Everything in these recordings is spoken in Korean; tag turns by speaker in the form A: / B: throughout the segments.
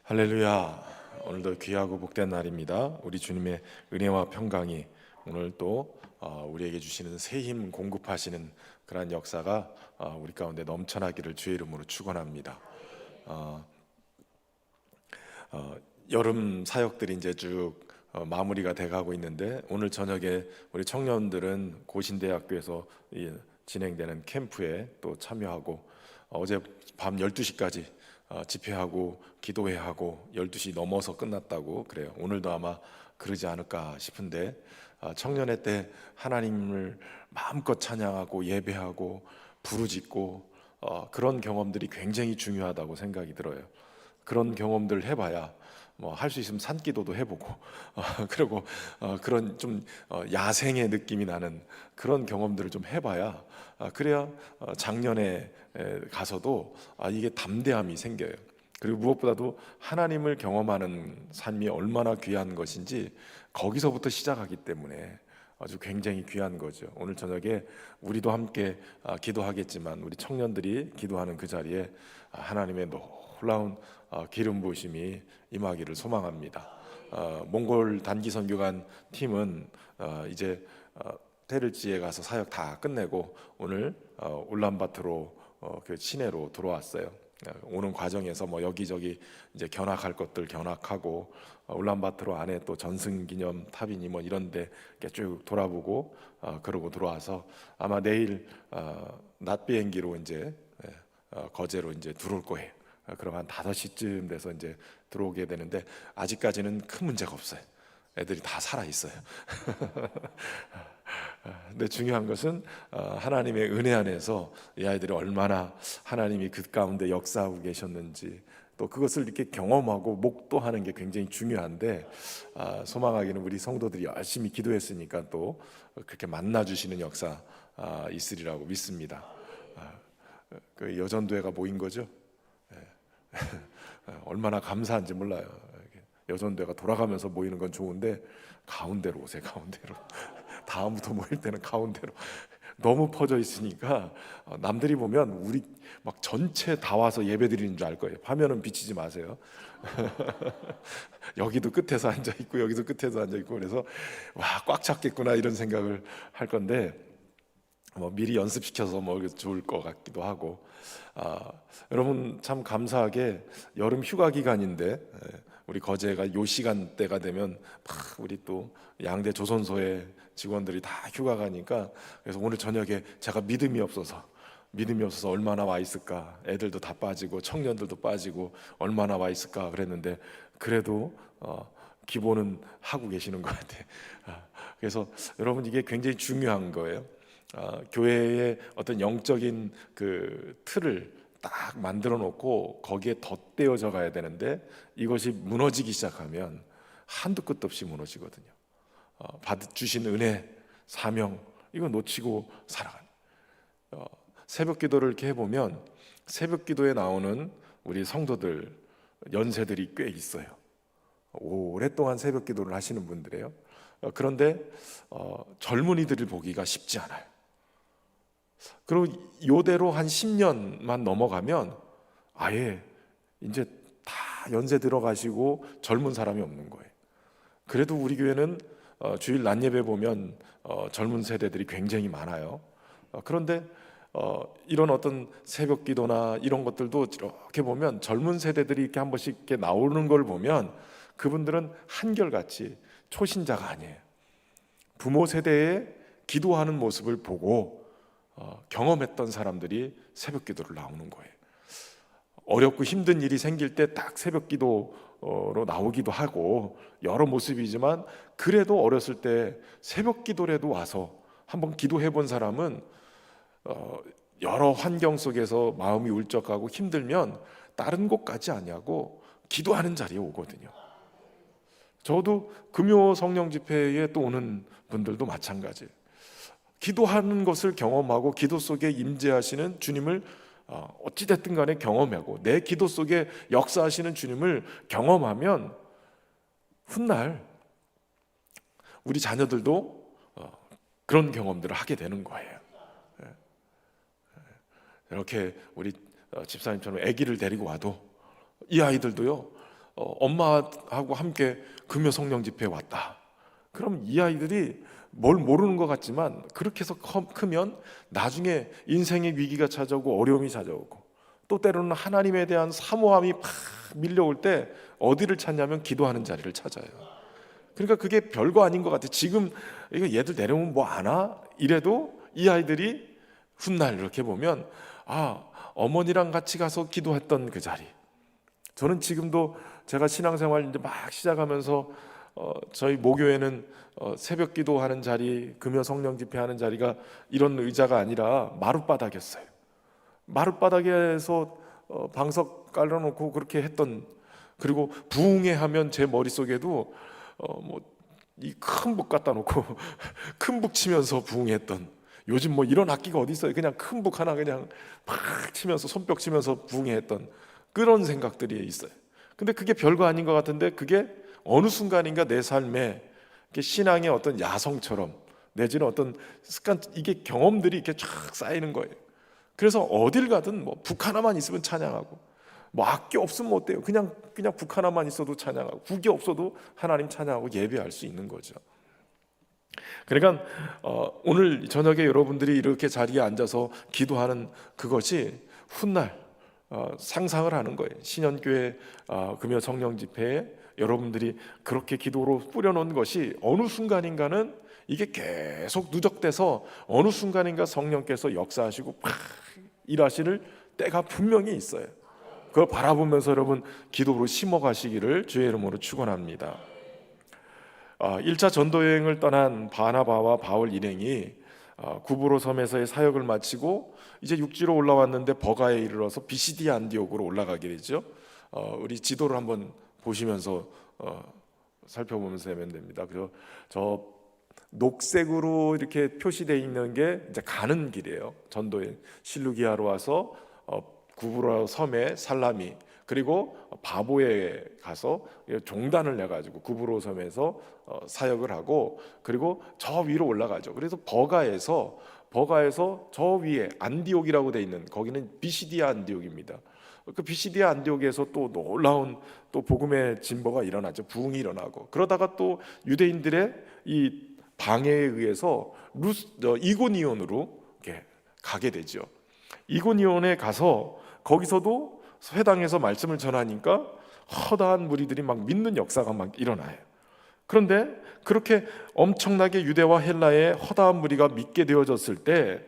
A: 할렐루야. 오늘도 귀하고 복된 날입니다. 우리 주님의 은혜와 평강이 오늘 또 우리에게 주시는 새 힘 공급하시는 그러한 역사가 우리 가운데 넘쳐나기를 주의 이름으로 축원합니다. 어, 여름 사역들이 이제 쭉 마무리가 돼가고 있는데, 오늘 저녁에 우리 청년들은 고신대학교에서 진행되는 캠프에 또 참여하고, 어제 밤 12시까지 집회하고 기도회하고 12시 넘어서 끝났다고 그래요. 오늘도 아마 그러지 않을까 싶은데, 청년회 때 하나님을 마음껏 찬양하고 예배하고 부르짖고 그런 경험들이 굉장히 중요하다고 생각이 들어요. 그런 경험들 해봐야 뭐 할 수 있으면 산기도도 해보고 그리고 그런 좀 야생의 느낌이 나는 그런 경험들을 좀 해봐야 그래야 작년에 가서도 이게 담대함이 생겨요. 그리고 무엇보다도 하나님을 경험하는 삶이 얼마나 귀한 것인지 거기서부터 시작하기 때문에 아주 굉장히 귀한 거죠. 오늘 저녁에 우리도 함께 기도하겠지만 우리 청년들이 기도하는 그 자리에 하나님의 놀라운 기름 부으심이 임하기를 소망합니다. 몽골 단기 선교관 팀은 이제 테르지에 가서 사역 다 끝내고 오늘 울란바토르 그 시내로 들어왔어요. 오는 과정에서 뭐 여기저기 이제 견학할 것들 견학하고, 울란바토르 안에 또 전승기념 탑이니 뭐 이런데 쭉 돌아보고 그러고 들어와서 아마 내일 낮 비행기로 이제 거제로 이제 들어올 거예요. 그럼 한 5시쯤 돼서 이제 들어오게 되는데, 아직까지는 큰 문제가 없어요. 애들이 다 살아 있어요. 근데 중요한 것은 하나님의 은혜 안에서 이 아이들이 얼마나 하나님이 그 가운데 역사하고 계셨는지, 또 그것을 이렇게 경험하고 목도하는 게 굉장히 중요한데, 소망하기는 우리 성도들이 열심히 기도했으니까 또 그렇게 만나주시는 역사 있으리라고 믿습니다. 그 여전도회가 모인 거죠. 얼마나 감사한지 몰라요. 여전도회가 돌아가면서 모이는 건 좋은데 가운데로 오세요. 가운데로. 다음부터 모일 때는 가운데로. 너무 퍼져 있으니까 남들이 보면 우리 막 전체 다 와서 예배 드리는 줄 알 거예요. 화면은 비치지 마세요. 여기도 끝에서 앉아 있고 여기도 끝에서 앉아 있고, 그래서 와, 꽉 찼겠구나 이런 생각을 할 건데, 뭐 미리 연습시켜서 뭐 좋을 것 같기도 하고. 여러분 참 감사하게 여름 휴가 기간인데 우리 거제가 요 시간대가 되면 막 우리 또 양대 조선소의 직원들이 다 휴가 가니까, 그래서 오늘 저녁에 제가 믿음이 없어서 얼마나 와 있을까, 애들도 다 빠지고 청년들도 빠지고 얼마나 와 있을까 그랬는데, 그래도 기본은 하고 계시는 것 같아요. 그래서 여러분 이게 굉장히 중요한 거예요. 교회의 어떤 영적인 그 틀을 딱 만들어 놓고 거기에 덧대어져 가야 되는데, 이것이 무너지기 시작하면 한도 끝도 없이 무너지거든요. 주신 은혜, 사명, 이거 놓치고 살아가는. 새벽 기도를 이렇게 해보면 새벽 기도에 나오는 우리 성도들 연세들이 꽤 있어요. 오랫동안 새벽 기도를 하시는 분들이에요. 그런데 젊은이들을 보기가 쉽지 않아요. 그리고 이대로 한 10년만 넘어가면 아예 이제 다 연세 들어가시고 젊은 사람이 없는 거예요. 그래도 우리 교회는 주일 낮 예배 보면 젊은 세대들이 굉장히 많아요. 그런데 이런 어떤 새벽 기도나 이런 것들도 이렇게 보면 젊은 세대들이 이렇게 한 번씩 이렇게 나오는 걸 보면 그분들은 한결같이 초신자가 아니에요. 부모 세대의 기도하는 모습을 보고 경험했던 사람들이 새벽 기도를 나오는 거예요. 어렵고 힘든 일이 생길 때 딱 새벽 기도로 나오기도 하고 여러 모습이지만, 그래도 어렸을 때 새벽 기도라도 와서 한번 기도해 본 사람은 여러 환경 속에서 마음이 울적하고 힘들면 다른 곳 가지 아니하고 기도하는 자리에 오거든요. 저도 금요 성령 집회에 또 오는 분들도 마찬가지예요. 기도하는 것을 경험하고 기도 속에 임재하시는 주님을 어찌됐든 간에 경험하고 내 기도 속에 역사하시는 주님을 경험하면 훗날 우리 자녀들도 그런 경험들을 하게 되는 거예요. 이렇게 우리 집사님처럼 아기를 데리고 와도 이 아이들도요, 엄마하고 함께 금요 성령 집회에 왔다. 그럼 이 아이들이 뭘 모르는 것 같지만 그렇게 해서 크면 나중에 인생의 위기가 찾아오고 어려움이 찾아오고 또 때로는 하나님에 대한 사모함이 팍 밀려올 때 어디를 찾냐면 기도하는 자리를 찾아요. 그러니까 그게 별거 아닌 것 같아. 지금 이거 얘들 내려오면 뭐 아나? 이래도 이 아이들이 훗날 이렇게 보면 어머니랑 같이 가서 기도했던 그 자리. 저는 지금도 제가 신앙생활 이제 막 시작하면서 저희 모교에는 새벽 기도하는 자리, 금요 성령 집회하는 자리가 이런 의자가 아니라 마룻바닥이었어요. 마룻바닥에서 방석 깔아놓고 그렇게 했던, 그리고 부흥회 하면 제 머릿속에도 뭐 이 큰 북 갖다 놓고 큰 북 치면서 부흥했던, 요즘 뭐 이런 악기가 어디 있어요? 그냥 큰 북 하나 그냥 팍 치면서 손뼉 치면서 부흥했던 그런 생각들이 있어요. 근데 그게 별거 아닌 것 같은데 그게 어느 순간인가 내 삶에 신앙의 어떤 야성처럼 내지는 어떤 습관, 이게 경험들이 이렇게 쫙 쌓이는 거예요. 그래서 어딜 가든 뭐 북 하나만 있으면 찬양하고, 뭐 악기 없으면 어때요? 그냥 북 하나만 있어도 찬양하고, 국이 없어도 하나님 찬양하고 예배할 수 있는 거죠. 그러니까 오늘 저녁에 여러분들이 이렇게 자리에 앉아서 기도하는 그것이 훗날 상상을 하는 거예요. 신현교회 금요 성령 집회에 여러분들이 그렇게 기도로 뿌려놓은 것이 어느 순간인가는 이게 계속 누적돼서 어느 순간인가 성령께서 역사하시고 팍 일하실 때가 분명히 있어요. 그걸 바라보면서 여러분 기도로 심어가시기를 주의 이름으로 축원합니다. 1차 전도여행을 떠난 바나바와 바울 일행이 구브로 섬에서의 사역을 마치고 이제 육지로 올라왔는데 버가에 이르러서 비시디아 안디옥으로 올라가게 되죠. 우리 지도를 한번 보시면서 살펴보면서 하면 됩니다. 그래서 저 녹색으로 이렇게 표시되어 있는 게 이제 가는 길이에요. 전도여행 실루기아로 와서 구브로 섬의 살라미, 그리고 바보에 가서 종단을 내가지고 구브로 섬에서 사역을 하고, 그리고 저 위로 올라가죠. 그래서 버가에서 저 위에 안디옥이라고 돼 있는 거기는 비시디아 안디옥입니다. 그 비시디아 안디옥에서 또 놀라운 또 복음의 진보가 일어나죠. 부흥이 일어나고, 그러다가 또 유대인들의 이 방해에 의해서 이고니온으로 가게 되죠. 이고니온에 가서 거기서도 회당에서 말씀을 전하니까 허다한 무리들이 막 믿는 역사가 막 일어나요. 그런데 그렇게 엄청나게 유대와 헬라의 허다한 무리가 믿게 되어졌을 때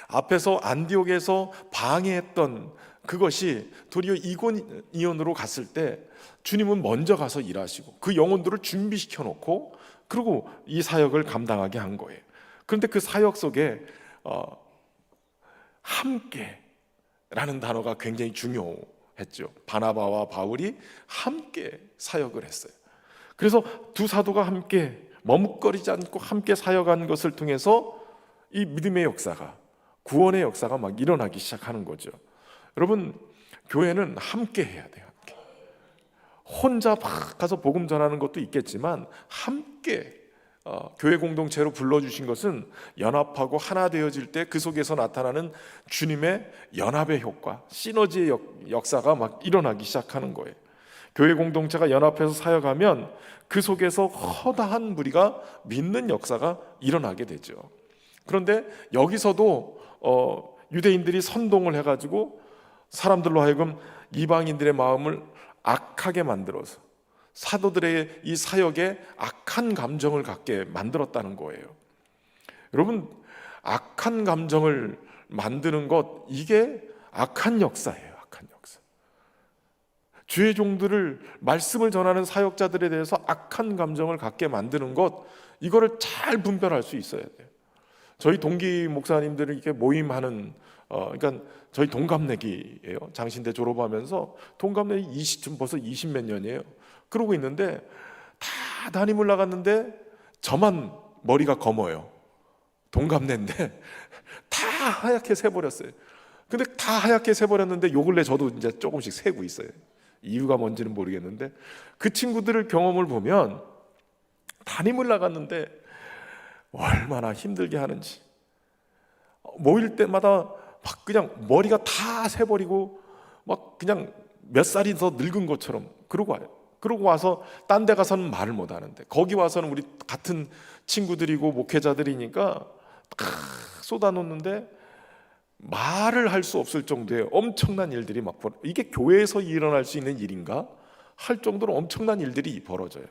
A: 앞에서 안디옥에서 방해했던 그것이 도리어 이고니온으로 갔을 때 주님은 먼저 가서 일하시고 그 영혼들을 준비시켜 놓고 그리고 이 사역을 감당하게 한 거예요. 그런데 그 사역 속에 함께라는 단어가 굉장히 중요했죠. 바나바와 바울이 함께 사역을 했어요. 그래서 두 사도가 함께 머뭇거리지 않고 함께 사역한 것을 통해서 이 믿음의 역사가, 구원의 역사가 막 일어나기 시작하는 거죠. 여러분, 교회는 함께 해야 돼요. 함께. 혼자 막 가서 복음 전하는 것도 있겠지만 함께 교회 공동체로 불러주신 것은 연합하고 하나 되어질 때 그 속에서 나타나는 주님의 연합의 효과, 시너지의 역사가 막 일어나기 시작하는 거예요. 교회 공동체가 연합해서 사역하면 그 속에서 허다한 무리가 믿는 역사가 일어나게 되죠. 그런데 여기서도 유대인들이 선동을 해가지고 사람들로 하여금 이방인들의 마음을 악하게 만들어서 사도들의 이 사역에 악한 감정을 갖게 만들었다는 거예요. 여러분, 악한 감정을 만드는 것, 이게 악한 역사예요. 악한 역사. 주의 종들을, 말씀을 전하는 사역자들에 대해서 악한 감정을 갖게 만드는 것, 이거를 잘 분별할 수 있어야 돼요. 저희 동기 목사님들이 이렇게 모임하는 그러니까 저희 동갑내기예요. 장신대 졸업하면서 동갑내기 지금 벌써 20몇 년이에요. 그러고 있는데 다 담임을 나갔는데 저만 머리가 검어요. 동갑내인데 다 하얗게 새버렸어요. 근데 다 하얗게 새버렸는데 요 근래 저도 이제 조금씩 새고 있어요. 이유가 뭔지는 모르겠는데 그 친구들의 경험을 보면 담임을 나갔는데 얼마나 힘들게 하는지, 모일 때마다 막 그냥 머리가 다 새버리고 막 그냥 몇 살이 더 늙은 것처럼 그러고 와요. 그러고 와서 딴 데 가서는 말을 못 하는데 거기 와서는 우리 같은 친구들이고 목회자들이니까 탁 쏟아놓는데 말을 할 수 없을 정도의 엄청난 일들이 막 이게 교회에서 일어날 수 있는 일인가 할 정도로 엄청난 일들이 벌어져요.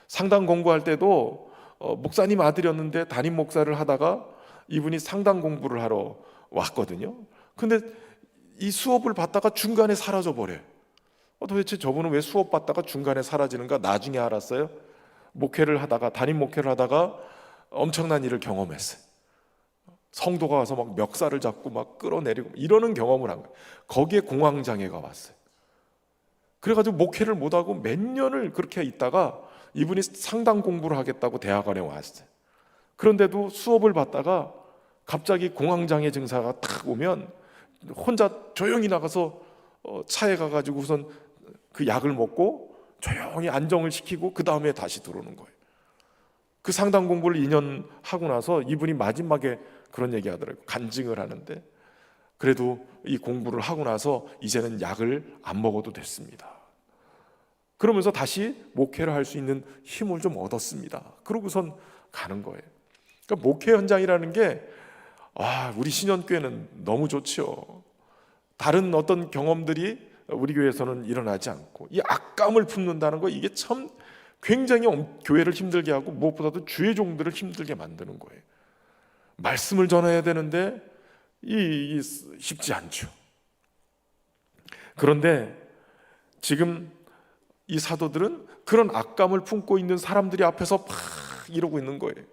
A: 상담 공부할 때도 목사님 아들이었는데 담임 목사를 하다가 이분이 상담 공부를 하러 왔거든요. 근데 이 수업을 받다가 중간에 사라져 버려요. 도대체 저분은 왜 수업 받다가 중간에 사라지는가 나중에 알았어요. 목회를 하다가 담임 목회를 하다가 엄청난 일을 경험했어요. 성도가 와서 막 멱살을 잡고 막 끌어내리고 이러는 경험을 한 거예요. 거기에 공황장애가 왔어요. 그래가지고 목회를 못하고 몇 년을 그렇게 있다가 이분이 상담 공부를 하겠다고 대학원에 왔어요. 그런데도 수업을 받다가 갑자기 공황장애 증사가 탁 오면 혼자 조용히 나가서 차에 가가지고 우선 그 약을 먹고 조용히 안정을 시키고 그 다음에 다시 들어오는 거예요. 그 상담 공부를 2년 하고 나서 이분이 마지막에 그런 얘기 하더라고요. 간증을 하는데 그래도 이 공부를 하고 나서 이제는 약을 안 먹어도 됐습니다. 그러면서 다시 목회를 할 수 있는 힘을 좀 얻었습니다. 그러고선 가는 거예요. 그러니까 목회 현장이라는 게 우리 신현교회는 너무 좋죠. 다른 어떤 경험들이 우리 교회에서는 일어나지 않고 이 악감을 품는다는 거 이게 참 굉장히 교회를 힘들게 하고 무엇보다도 주의 종들을 힘들게 만드는 거예요. 말씀을 전해야 되는데 이 쉽지 않죠. 그런데 지금 이 사도들은 그런 악감을 품고 있는 사람들이 앞에서 막 이러고 있는 거예요.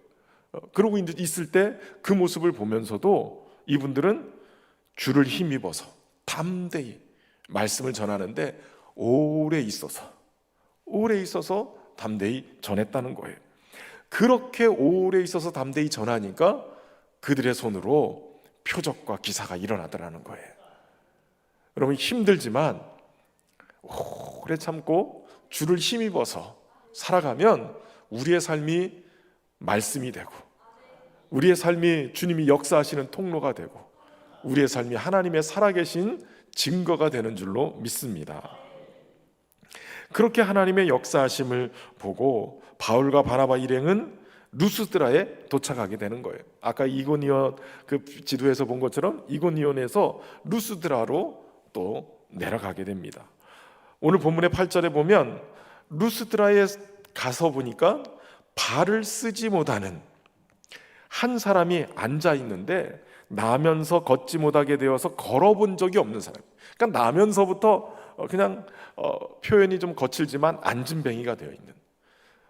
A: 그러고 있을 때 그 모습을 보면서도 이분들은 주를 힘입어서 담대히 말씀을 전하는데 오래 있어서 담대히 전했다는 거예요. 그렇게 오래 있어서 담대히 전하니까 그들의 손으로 표적과 기사가 일어나더라는 거예요. 여러분 힘들지만 오래 참고 주를 힘입어서 살아가면 우리의 삶이 말씀이 되고 우리의 삶이 주님이 역사하시는 통로가 되고 우리의 삶이 하나님의 살아계신 증거가 되는 줄로 믿습니다. 그렇게 하나님의 역사하심을 보고 바울과 바나바 일행은 루스드라에 도착하게 되는 거예요. 아까 이고니온 그 지도에서 본 것처럼 이고니온에서 루스드라로 또 내려가게 됩니다. 오늘 본문의 8절에 보면 루스드라에 가서 보니까 발을 쓰지 못하는 한 사람이 앉아 있는데 나면서 걷지 못하게 되어서 걸어본 적이 없는 사람. 그러니까 나면서부터 그냥 표현이 좀 거칠지만 앉은뱅이가 되어 있는.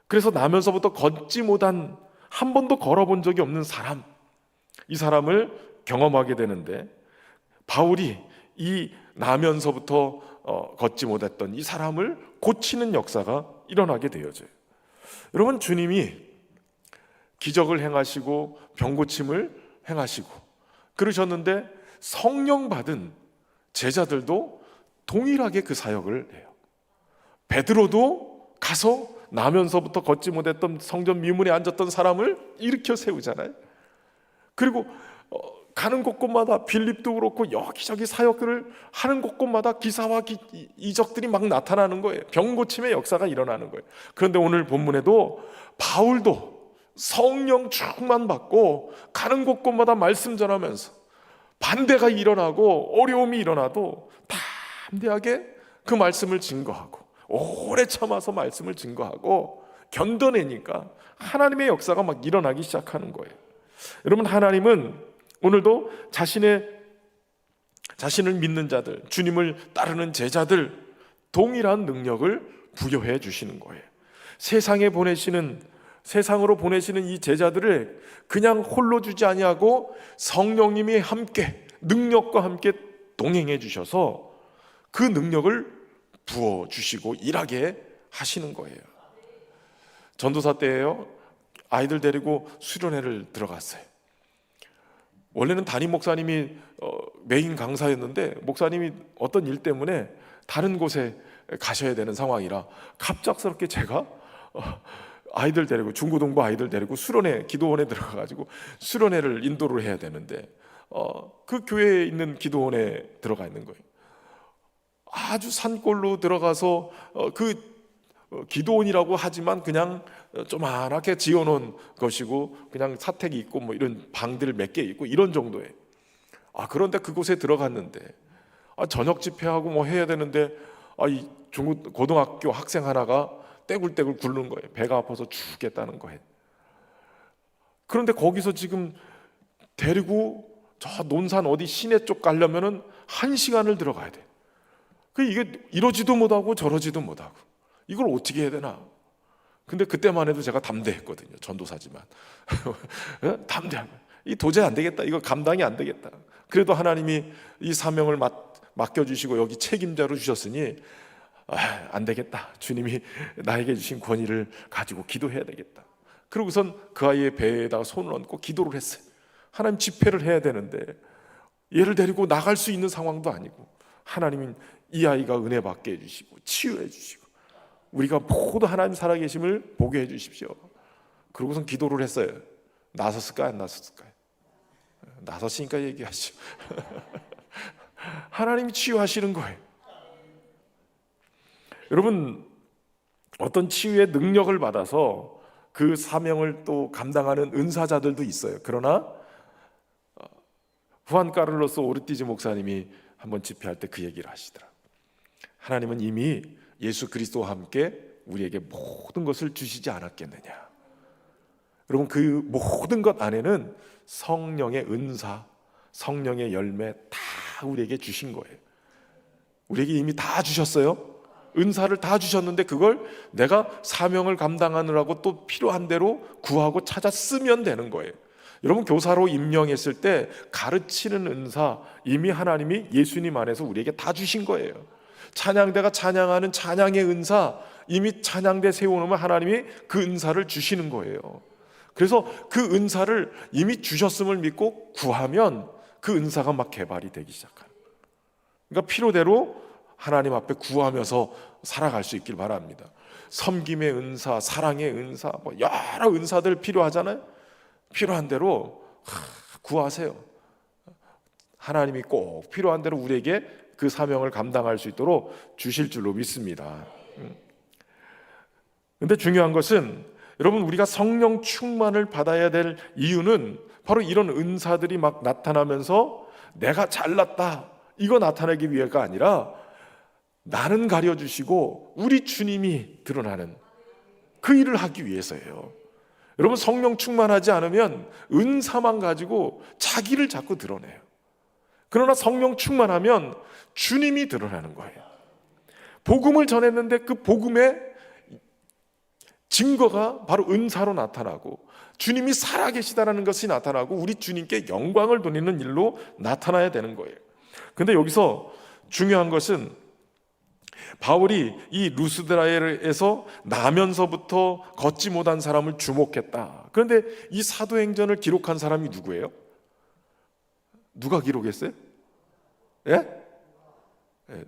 A: 그래서 나면서부터 걷지 못한 한 번도 걸어본 적이 없는 사람. 이 사람을 경험하게 되는데 바울이 이 나면서부터 걷지 못했던 이 사람을 고치는 역사가 일어나게 되어져요. 여러분 주님이 기적을 행하시고 병고침을 행하시고 그러셨는데 성령 받은 제자들도 동일하게 그 사역을 해요. 베드로도 가서 나면서부터 걷지 못했던 성전 미문에 앉았던 사람을 일으켜 세우잖아요. 그리고 가는 곳곳마다 빌립도 그렇고 여기저기 사역들을 하는 곳곳마다 기사와 이적들이 막 나타나는 거예요. 병고침의 역사가 일어나는 거예요. 그런데 오늘 본문에도 바울도 성령 충만 받고 가는 곳곳마다 말씀 전하면서 반대가 일어나고 어려움이 일어나도 담대하게 그 말씀을 증거하고 오래 참아서 말씀을 증거하고 견뎌내니까 하나님의 역사가 막 일어나기 시작하는 거예요. 여러분 하나님은 오늘도 자신을 믿는 자들, 주님을 따르는 제자들 동일한 능력을 부여해 주시는 거예요. 세상으로 보내시는 이 제자들을 그냥 홀로 주지 아니하고 성령님이 함께 능력과 함께 동행해 주셔서 그 능력을 부어 주시고 일하게 하시는 거예요. 전도사 때예요. 아이들 데리고 수련회를 들어갔어요. 원래는 담임 목사님이 메인 강사였는데 목사님이 어떤 일 때문에 다른 곳에 가셔야 되는 상황이라 갑작스럽게 제가 아이들 데리고 중고등부 아이들 데리고 수련회 기도원에 들어가가지고 수련회를 인도를 해야 되는데 그 교회에 있는 기도원에 들어가 있는 거예요. 아주 산골로 들어가서 기도원이라고 하지만 그냥 조그맣게 지어놓은 것이고, 그냥 사택이 있고 뭐 이런 방들 몇 개 있고 이런 정도에, 그런데 그곳에 들어갔는데 저녁 집회하고 뭐 해야 되는데 이 고등학교 학생 하나가 떼굴떼굴 굴는 거예요. 배가 아파서 죽겠다는 거예요. 그런데 거기서 지금 데리고 저 논산 어디 시내 쪽 가려면은 1시간을 들어가야 돼. 이게 이러지도 못하고 저러지도 못하고 이걸 어떻게 해야 되나. 근데 그때만 해도 제가 담대했거든요. 전도사지만 담대하고 도저히 안 되겠다, 이거 감당이 안 되겠다. 그래도 하나님이 이 사명을 맡겨주시고 여기 책임자로 주셨으니 안 되겠다, 주님이 나에게 주신 권위를 가지고 기도해야 되겠다. 그러고선 그 아이의 배에다가 손을 얹고 기도를 했어요. 하나님, 집회를 해야 되는데 얘를 데리고 나갈 수 있는 상황도 아니고, 하나님은 이 아이가 은혜 받게 해주시고 치유해 주시고 우리가 모두 하나님 살아계심을 보게 해주십시오. 그러고선 기도를 했어요. 나섰을까요, 안 나섰을까요? 나섰으니까 얘기하시죠. 하나님이 치유하시는 거예요. 여러분, 어떤 치유의 능력을 받아서 그 사명을 또 감당하는 은사자들도 있어요. 그러나 후안 카를로스 오르티즈 목사님이 한번 집회할 때 그 얘기를 하시더라. 하나님은 이미 예수 그리스도와 함께 우리에게 모든 것을 주시지 않았겠느냐. 여러분, 그 모든 것 안에는 성령의 은사, 성령의 열매 다 우리에게 주신 거예요. 우리에게 이미 다 주셨어요. 은사를 다 주셨는데 그걸 내가 사명을 감당하느라고 또 필요한 대로 구하고 찾아 쓰면 되는 거예요. 여러분, 교사로 임명했을 때 가르치는 은사 이미 하나님이 예수님 안에서 우리에게 다 주신 거예요. 찬양대가 찬양하는 찬양의 은사 이미 찬양대 세워놓으면 하나님이 그 은사를 주시는 거예요. 그래서 그 은사를 이미 주셨음을 믿고 구하면 그 은사가 막 개발이 되기 시작하는, 그러니까 필요대로 하나님 앞에 구하면서 살아갈 수 있길 바랍니다. 섬김의 은사, 사랑의 은사, 뭐 여러 은사들 필요하잖아요. 필요한 대로 구하세요. 하나님이 꼭 필요한 대로 우리에게 그 사명을 감당할 수 있도록 주실 줄로 믿습니다. 근데 중요한 것은 여러분, 우리가 성령 충만을 받아야 될 이유는 바로 이런 은사들이 막 나타나면서 내가 잘났다 이거 나타내기 위해가 아니라 나는 가려주시고 우리 주님이 드러나는 그 일을 하기 위해서예요. 여러분, 성령 충만하지 않으면 은사만 가지고 자기를 자꾸 드러내요. 그러나 성령 충만하면 주님이 드러나는 거예요. 복음을 전했는데 그 복음의 증거가 바로 은사로 나타나고 주님이 살아계시다는 것이 나타나고 우리 주님께 영광을 돌리는 일로 나타나야 되는 거예요. 근데 여기서 중요한 것은 바울이 이 루스드라에서 나면서부터 걷지 못한 사람을 주목했다. 그런데 이 사도행전을 기록한 사람이 누구예요? 누가 기록했어요? 예?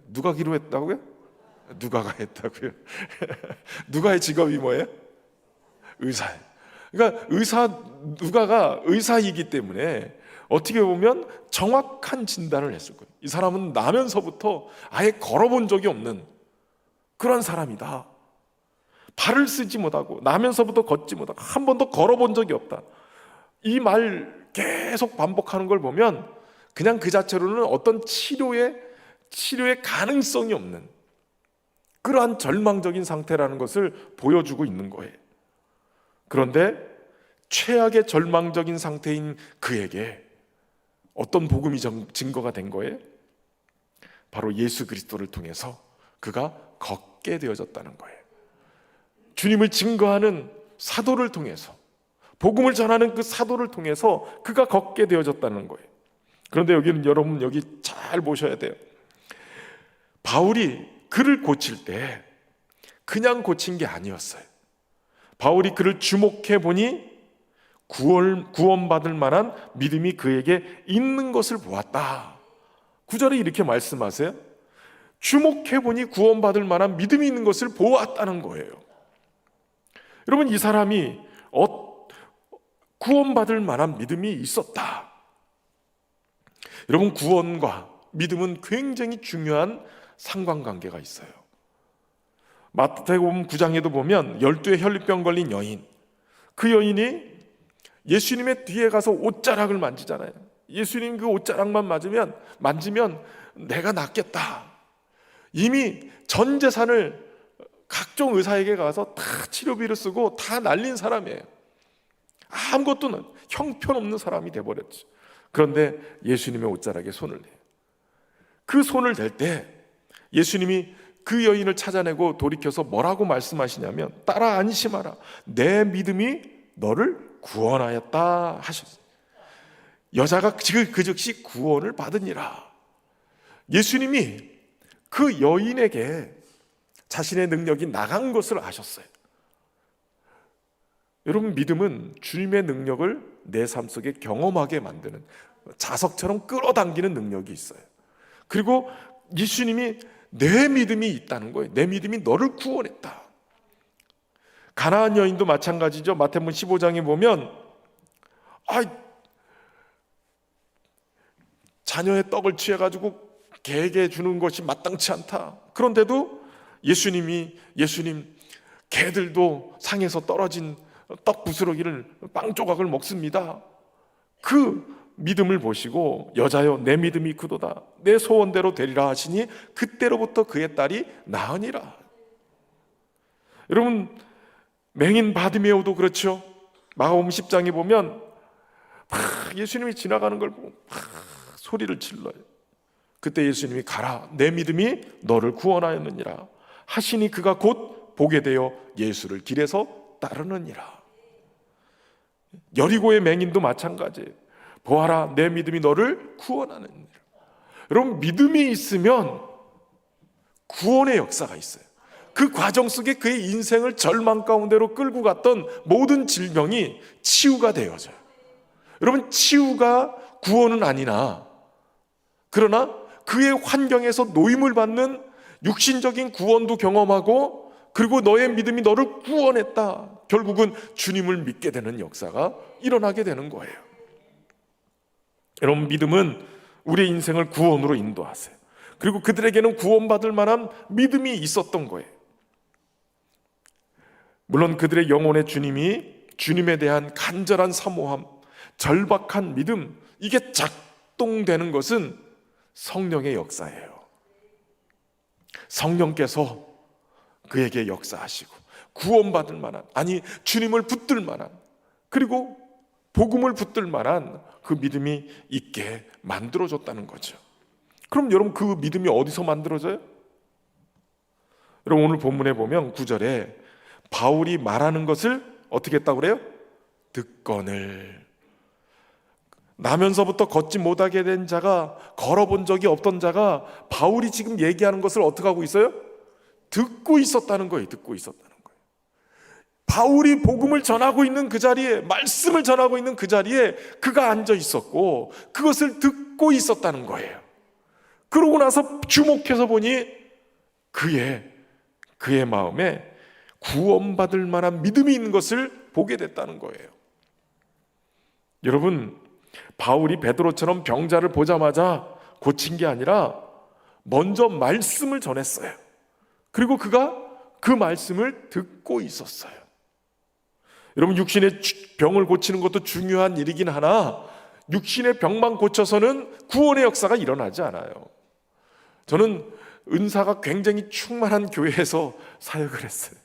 A: 누가 기록했다고요? 누가가 했다고요? 누가의 직업이 뭐예요? 의사예요. 그러니까 누가가 의사이기 때문에 어떻게 보면 정확한 진단을 했을 거예요. 이 사람은 나면서부터 아예 걸어본 적이 없는 그런 사람이다. 발을 쓰지 못하고 나면서부터 걷지 못하고 한 번도 걸어본 적이 없다. 이 말 계속 반복하는 걸 보면 그냥 그 자체로는 어떤 치료의 가능성이 없는 그러한 절망적인 상태라는 것을 보여주고 있는 거예요. 그런데 최악의 절망적인 상태인 그에게 어떤 복음이 증거가 된 거예요? 바로 예수 그리스도를 통해서 그가 걷게 되어졌다는 거예요. 주님을 증거하는 사도를 통해서, 복음을 전하는 그 사도를 통해서 그가 걷게 되어졌다는 거예요. 그런데 여러분 여기 잘 보셔야 돼요. 바울이 그를 고칠 때 그냥 고친 게 아니었어요. 바울이 그를 주목해 보니 구원받을 만한 믿음이 그에게 있는 것을 보았다. 9절에 이렇게 말씀하세요. 주목해 보니 구원받을 만한 믿음이 있는 것을 보았다는 거예요. 여러분, 이 사람이 구원받을 만한 믿음이 있었다. 여러분, 구원과 믿음은 굉장히 중요한 상관관계가 있어요. 마태복음 9장에도 보면 12의 혈루병 걸린 여인, 그 여인이 예수님의 뒤에 가서 옷자락을 만지잖아요. 예수님 그 옷자락만 만지면 내가 낫겠다. 이미 전 재산을 각종 의사에게 가서 다 치료비를 쓰고 다 날린 사람이에요. 아무것도 형편없는 사람이 돼버렸죠. 그런데 예수님의 옷자락에 손을 대요. 그 손을 댈 때 예수님이 그 여인을 찾아내고 돌이켜서 뭐라고 말씀하시냐면, 따라 안심하라, 내 믿음이 너를 구원하였다 하셨어요. 여자가 그 즉시 구원을 받으니라. 예수님이 그 여인에게 자신의 능력이 나간 것을 아셨어요. 여러분, 믿음은 주님의 능력을 내 삶 속에 경험하게 만드는, 자석처럼 끌어당기는 능력이 있어요. 그리고 예수님이 내 믿음이 있다는 거예요. 내 믿음이 너를 구원했다. 가나안 여인도 마찬가지죠. 마태복음 15장에 보면 자녀의 떡을 취해가지고 개에게 주는 것이 마땅치 않다. 그런데도 예수님, 개들도 상에서 떨어진 떡 부스러기를, 빵 조각을 먹습니다. 그 믿음을 보시고, 여자여 내 믿음이 크도다, 내 소원대로 되리라 하시니 그때로부터 그의 딸이 나으니라. 여러분, 맹인 바디메오도 그렇죠. 마가복음 10장에 보면 예수님이 지나가는 걸 보고 소리를 질러요. 그때 예수님이 가라, 내 믿음이 너를 구원하였느니라 하시니 그가 곧 보게 되어 예수를 길에서 따르느니라. 여리고의 맹인도 마찬가지예요. 보아라, 내 믿음이 너를 구원하느니라. 여러분, 믿음이 있으면 구원의 역사가 있어요. 그 과정 속에 그의 인생을 절망 가운데로 끌고 갔던 모든 질병이 치유가 되어져요. 여러분, 치유가 구원은 아니나, 그러나 그의 환경에서 노임을 받는 육신적인 구원도 경험하고, 그리고 너의 믿음이 너를 구원했다, 결국은 주님을 믿게 되는 역사가 일어나게 되는 거예요. 여러분, 믿음은 우리의 인생을 구원으로 인도하세요. 그리고 그들에게는 구원받을 만한 믿음이 있었던 거예요. 물론 그들의 영혼의 주님에 대한 간절한 사모함, 절박한 믿음, 이게 작동되는 것은 성령의 역사예요. 성령께서 그에게 역사하시고 구원받을 만한, 아니 주님을 붙들 만한, 그리고 복음을 붙들 만한 그 믿음이 있게 만들어줬다는 거죠. 그럼 여러분, 그 믿음이 어디서 만들어져요? 여러분, 오늘 본문에 보면 9절에 바울이 말하는 것을 어떻게 했다고 그래요? 듣거늘. 나면서부터 걷지 못하게 된 자가, 걸어본 적이 없던 자가 바울이 지금 얘기하는 것을 어떻게 하고 있어요? 듣고 있었다는 거예요. 듣고 있었다는 거예요. 바울이 복음을 전하고 있는 그 자리에, 말씀을 전하고 있는 그 자리에 그가 앉아 있었고 그것을 듣고 있었다는 거예요. 그러고 나서 주목해서 보니 그의 마음에 구원받을 만한 믿음이 있는 것을 보게 됐다는 거예요. 여러분, 바울이 베드로처럼 병자를 보자마자 고친 게 아니라 먼저 말씀을 전했어요. 그리고 그가 그 말씀을 듣고 있었어요. 여러분, 육신의 병을 고치는 것도 중요한 일이긴 하나, 육신의 병만 고쳐서는 구원의 역사가 일어나지 않아요. 저는 은사가 굉장히 충만한 교회에서 사역을 했어요.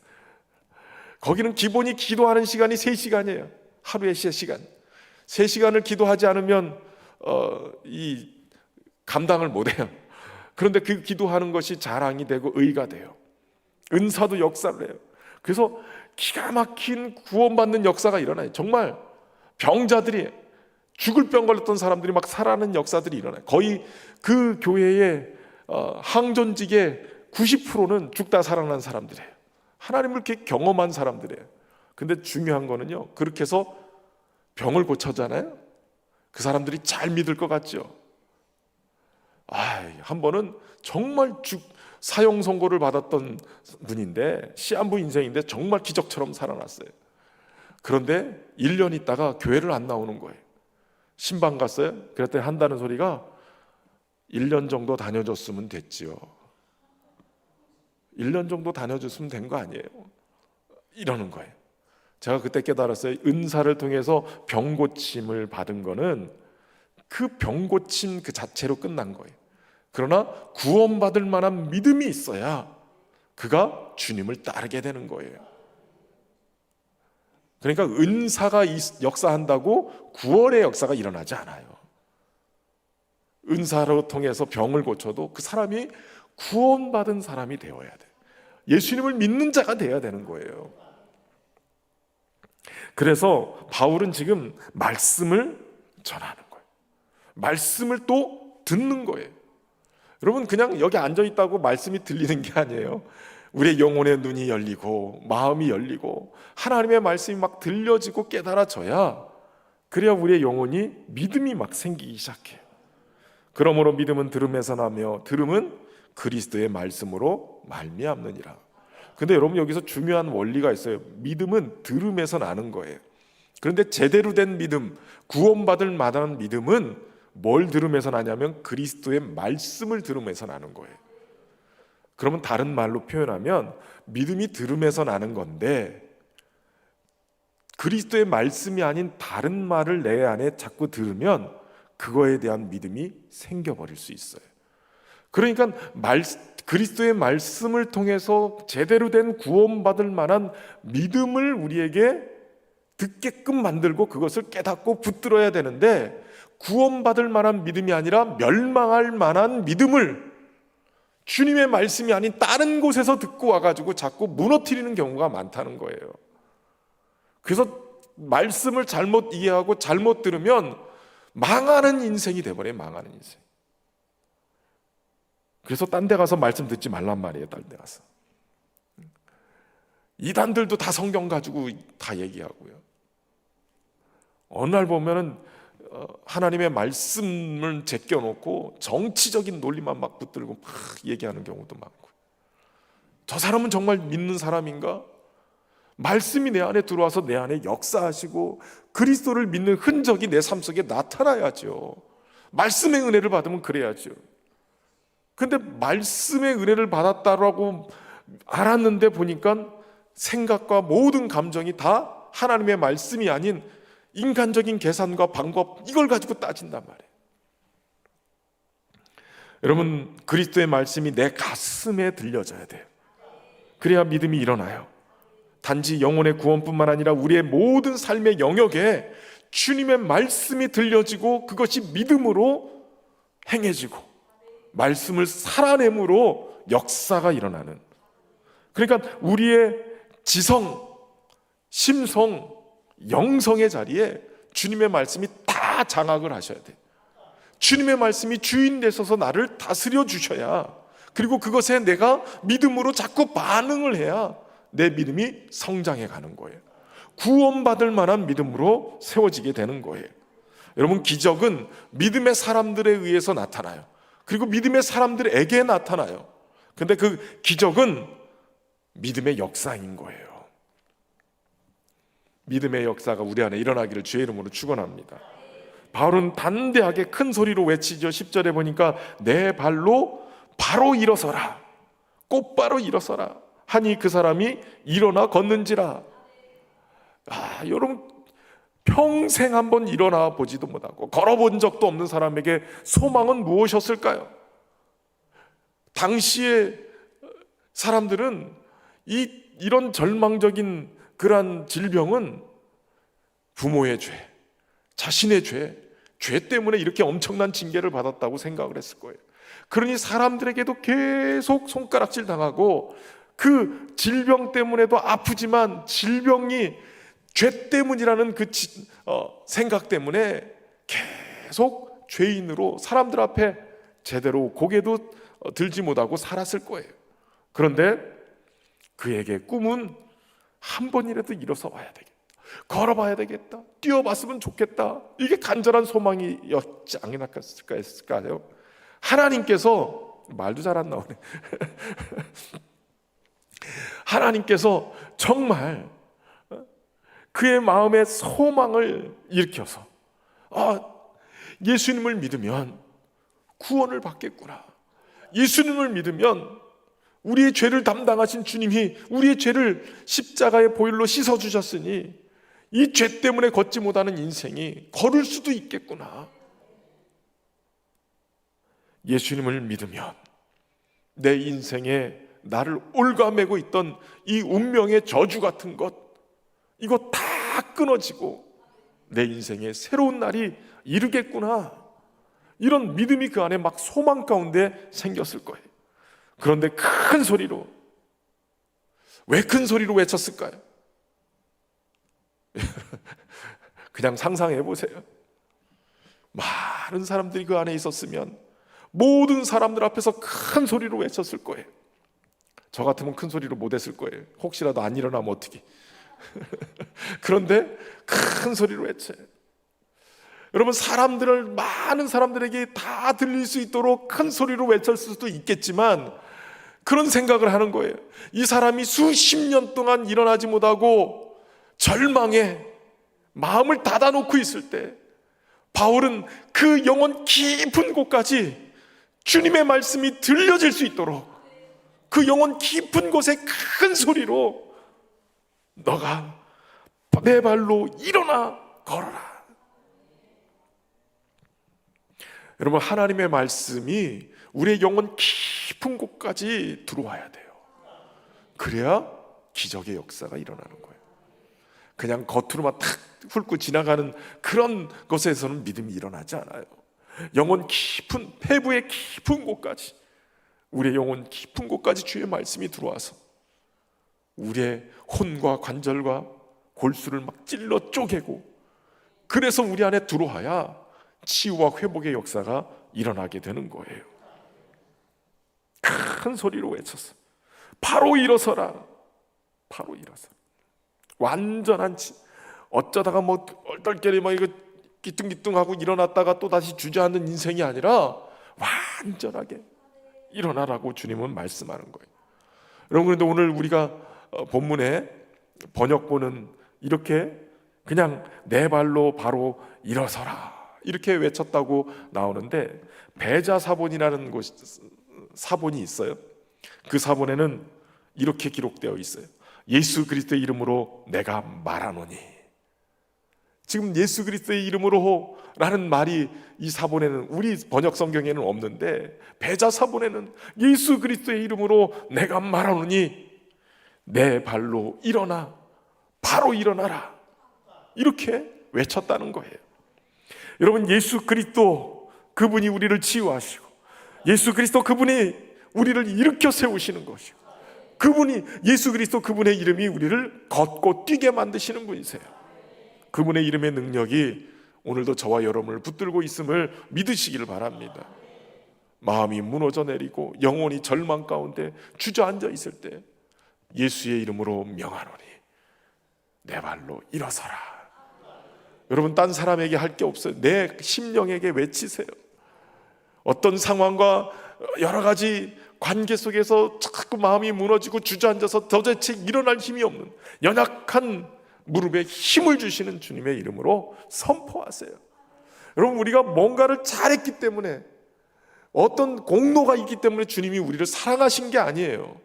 A: 거기는 기본이 기도하는 시간이 3시간이에요. 하루에 3시간. 3시간을 기도하지 않으면 이 감당을 못해요. 그런데 그 기도하는 것이 자랑이 되고 의가 돼요. 은사도 역사를 해요. 그래서 기가 막힌 구원받는 역사가 일어나요. 정말 병자들이, 죽을 병 걸렸던 사람들이 막 살아나는 역사들이 일어나요. 거의 그 교회의 항존직의 90%는 죽다 살아난 사람들이에요. 하나님을 이렇게 경험한 사람들이에요. 근데 중요한 거는요, 그렇게 해서 병을 고쳤잖아요. 그 사람들이 잘 믿을 것 같죠. 한 번은 정말 사형 선고를 받았던 분인데, 시한부 인생인데 정말 기적처럼 살아났어요. 그런데 1년 있다가 교회를 안 나오는 거예요. 신방 갔어요. 그랬더니 한다는 소리가 1년 정도 다녀줬으면 됐지요. 1년 정도 다녀줬으면 된 거 아니에요? 이러는 거예요. 제가 그때 깨달았어요. 은사를 통해서 병 고침을 받은 거는 그 병 고침 그 자체로 끝난 거예요. 그러나 구원받을 만한 믿음이 있어야 그가 주님을 따르게 되는 거예요. 그러니까 은사가 역사한다고 구원의 역사가 일어나지 않아요. 은사로 통해서 병을 고쳐도 그 사람이 구원받은 사람이 되어야 돼요. 예수님을 믿는 자가 되어야 되는 거예요. 그래서 바울은 지금 말씀을 전하는 거예요. 말씀을 또 듣는 거예요. 여러분, 그냥 여기 앉아 있다고 말씀이 들리는 게 아니에요. 우리의 영혼의 눈이 열리고 마음이 열리고 하나님의 말씀이 막 들려지고 깨달아져야, 그래야 우리의 영혼이 믿음이 막 생기기 시작해요. 그러므로 믿음은 들음에서 나며 들음은 그리스도의 말씀으로 말미암느니라. 근데 여러분, 여기서 중요한 원리가 있어요. 믿음은 들음에서 나는 거예요. 그런데 제대로 된 믿음, 구원받을 만한 믿음은 뭘 들음에서 나냐면 그리스도의 말씀을 들음에서 나는 거예요. 그러면 다른 말로 표현하면 믿음이 들음에서 나는 건데, 그리스도의 말씀이 아닌 다른 말을 내 안에 자꾸 들으면 그거에 대한 믿음이 생겨버릴 수 있어요. 그러니까 그리스도의 말씀을 통해서 제대로 된 구원받을 만한 믿음을 우리에게 듣게끔 만들고 그것을 깨닫고 붙들어야 되는데, 구원받을 만한 믿음이 아니라 멸망할 만한 믿음을 주님의 말씀이 아닌 다른 곳에서 듣고 와가지고 자꾸 무너뜨리는 경우가 많다는 거예요. 그래서 말씀을 잘못 이해하고 잘못 들으면 망하는 인생이 돼버려요. 망하는 인생. 그래서 딴 데 가서 말씀 듣지 말란 말이에요. 딴 데 가서. 이단들도 다 성경 가지고 다 얘기하고요. 어느 날 보면은 하나님의 말씀을 제껴놓고 정치적인 논리만 막 붙들고 막 얘기하는 경우도 많고, 저 사람은 정말 믿는 사람인가? 말씀이 내 안에 들어와서 내 안에 역사하시고 그리스도를 믿는 흔적이 내 삶 속에 나타나야죠. 말씀의 은혜를 받으면 그래야죠. 근데 말씀의 은혜를 받았다라고 알았는데 보니까 생각과 모든 감정이 다 하나님의 말씀이 아닌 인간적인 계산과 방법, 이걸 가지고 따진단 말이에요. 여러분, 그리스도의 말씀이 내 가슴에 들려져야 돼요. 그래야 믿음이 일어나요. 단지 영혼의 구원뿐만 아니라 우리의 모든 삶의 영역에 주님의 말씀이 들려지고 그것이 믿음으로 행해지고 말씀을 살아냄으로 역사가 일어나는, 그러니까 우리의 지성, 심성, 영성의 자리에 주님의 말씀이 다 장악을 하셔야 돼요. 주님의 말씀이 주인 되셔서 나를 다스려 주셔야, 그리고 그것에 내가 믿음으로 자꾸 반응을 해야 내 믿음이 성장해 가는 거예요. 구원받을 만한 믿음으로 세워지게 되는 거예요. 여러분, 기적은 믿음의 사람들에 의해서 나타나요. 그리고 믿음의 사람들에게 나타나요. 근데 그 기적은 믿음의 역사인 거예요. 믿음의 역사가 우리 안에 일어나기를 주의 이름으로 축원합니다. 바울은 담대하게 큰 소리로 외치죠. 10절에 보니까 내 발로 바로 일어서라, 곧바로 일어서라 하니 그 사람이 일어나 걷는지라. 여러분, 평생 한번 일어나 보지도 못하고 걸어본 적도 없는 사람에게 소망은 무엇이었을까요? 당시의 사람들은 이런 절망적인 그러한 질병은 부모의 죄, 자신의 죄 때문에 이렇게 엄청난 징계를 받았다고 생각을 했을 거예요. 그러니 사람들에게도 계속 손가락질 당하고 그 질병 때문에도 아프지만 질병이 죄 때문이라는 그 생각 때문에 계속 죄인으로 사람들 앞에 제대로 고개도 들지 못하고 살았을 거예요. 그런데 그에게 꿈은 한 번이라도 일어서 봐야 되겠다, 걸어봐야 되겠다, 뛰어봤으면 좋겠다, 이게 간절한 소망이었지 않았을까요? 하나님께서, 말도 잘 안 나오네. 하나님께서 정말 그의 마음에 소망을 일으켜서 예수님을 믿으면 구원을 받겠구나, 예수님을 믿으면 우리의 죄를 담당하신 주님이 우리의 죄를 십자가의 보혈로 씻어주셨으니 이 죄 때문에 걷지 못하는 인생이 걸을 수도 있겠구나. 예수님을 믿으면 내 인생에 나를 올가매고 있던 이 운명의 저주 같은 것, 이거 다 끊어지고 내 인생에 새로운 날이 이르겠구나. 이런 믿음이 그 안에 막 소망 가운데 생겼을 거예요. 그런데 큰 소리로, 왜 큰 소리로 외쳤을까요? 그냥 상상해 보세요. 많은 사람들이 그 안에 있었으면 모든 사람들 앞에서 큰 소리로 외쳤을 거예요. 저 같으면 큰 소리로 못 했을 거예요. 혹시라도 안 일어나면 어떡해. 그런데 큰 소리로 외쳐요. 여러분, 많은 사람들에게 다 들릴 수 있도록 큰 소리로 외칠 수도 있겠지만 그런 생각을 하는 거예요. 이 사람이 수십 년 동안 일어나지 못하고 절망에 마음을 닫아놓고 있을 때 바울은 그 영혼 깊은 곳까지 주님의 말씀이 들려질 수 있도록 그 영혼 깊은 곳에 큰 소리로 너가 내 발로 일어나 걸어라. 여러분, 하나님의 말씀이 우리의 영혼 깊은 곳까지 들어와야 돼요. 그래야 기적의 역사가 일어나는 거예요. 그냥 겉으로만 탁 훑고 지나가는 그런 것에서는 믿음이 일어나지 않아요. 영혼 깊은, 폐부의 깊은 곳까지, 우리의 영혼 깊은 곳까지 주의 말씀이 들어와서 우리의 혼과 관절과 골수를 막 찔러 쪼개고, 그래서 우리 안에 들어와야 치유와 회복의 역사가 일어나게 되는 거예요. 큰 소리로 외쳤어. 바로 일어서라. 바로 일어서라. 완전한 어쩌다가 뭐 얼떨결에 막 이거 기뚱기뚱하고 일어났다가 또 다시 주저앉는 인생이 아니라 완전하게 일어나라고 주님은 말씀하는 거예요. 여러분, 그런데 오늘 우리가 본문에 번역본은 이렇게 그냥 내 발로 바로 일어서라 이렇게 외쳤다고 나오는데, 배자사본이라는 사본이 있어요. 그 사본에는 이렇게 기록되어 있어요. 예수 그리스도의 이름으로 내가 말하노니. 지금 예수 그리스도의 이름으로 라는 말이 이 사본에는, 우리 번역 성경에는 없는데 배자사본에는 예수 그리스도의 이름으로 내가 말하노니 내 발로 일어나, 바로 일어나라, 이렇게 외쳤다는 거예요. 여러분, 예수 그리스도 그분이 우리를 치유하시고, 예수 그리스도 그분이 우리를 일으켜 세우시는 것이고, 그분이, 예수 그리스도 그분의 이름이 우리를 걷고 뛰게 만드시는 분이세요. 그분의 이름의 능력이 오늘도 저와 여러분을 붙들고 있음을 믿으시기를 바랍니다. 마음이 무너져 내리고 영혼이 절망 가운데 주저앉아 있을 때 예수의 이름으로 명하노니 내 발로 일어서라. 여러분, 딴 사람에게 할 게 없어요. 내 심령에게 외치세요. 어떤 상황과 여러 가지 관계 속에서 자꾸 마음이 무너지고 주저앉아서 도대체 일어날 힘이 없는 연약한 무릎에 힘을 주시는 주님의 이름으로 선포하세요. 여러분, 우리가 뭔가를 잘했기 때문에, 어떤 공로가 있기 때문에 주님이 우리를 사랑하신 게 아니에요.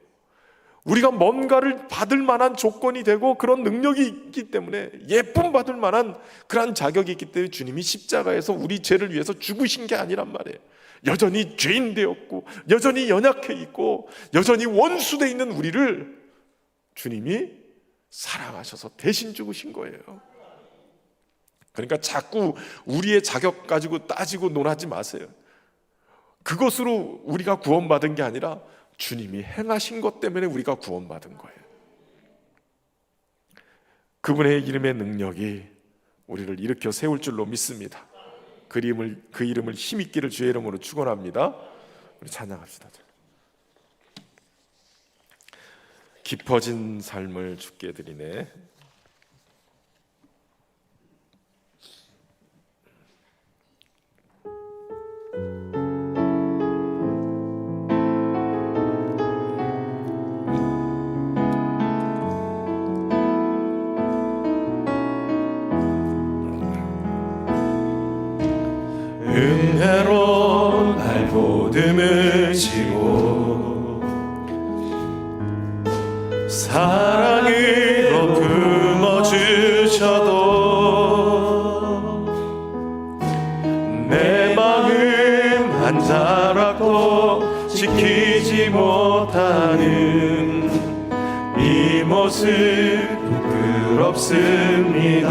A: 우리가 뭔가를 받을 만한 조건이 되고 그런 능력이 있기 때문에, 예쁨 받을 만한 그런 자격이 있기 때문에 주님이 십자가에서 우리 죄를 위해서 죽으신 게 아니란 말이에요. 여전히 죄인 되었고 여전히 연약해 있고 여전히 원수되어 있는 우리를 주님이 사랑하셔서 대신 죽으신 거예요. 그러니까 자꾸 우리의 자격 가지고 따지고 논하지 마세요. 그것으로 우리가 구원받은 게 아니라 주님이 행하신 것 때문에 우리가 구원받은 거예요. 그분의 이름의 능력이 우리를 일으켜 세울 줄로 믿습니다. 그 이름을 힘있기를 주의 이름으로 축원합니다. 우리 찬양합시다. 깊어진 삶을 주께 드리네.
B: 은혜로 날 보듬으시고
A: 사랑으로 품어주셔도 내 마음 한 자락도 지키지 못하는 이 모습 부끄럽습니다.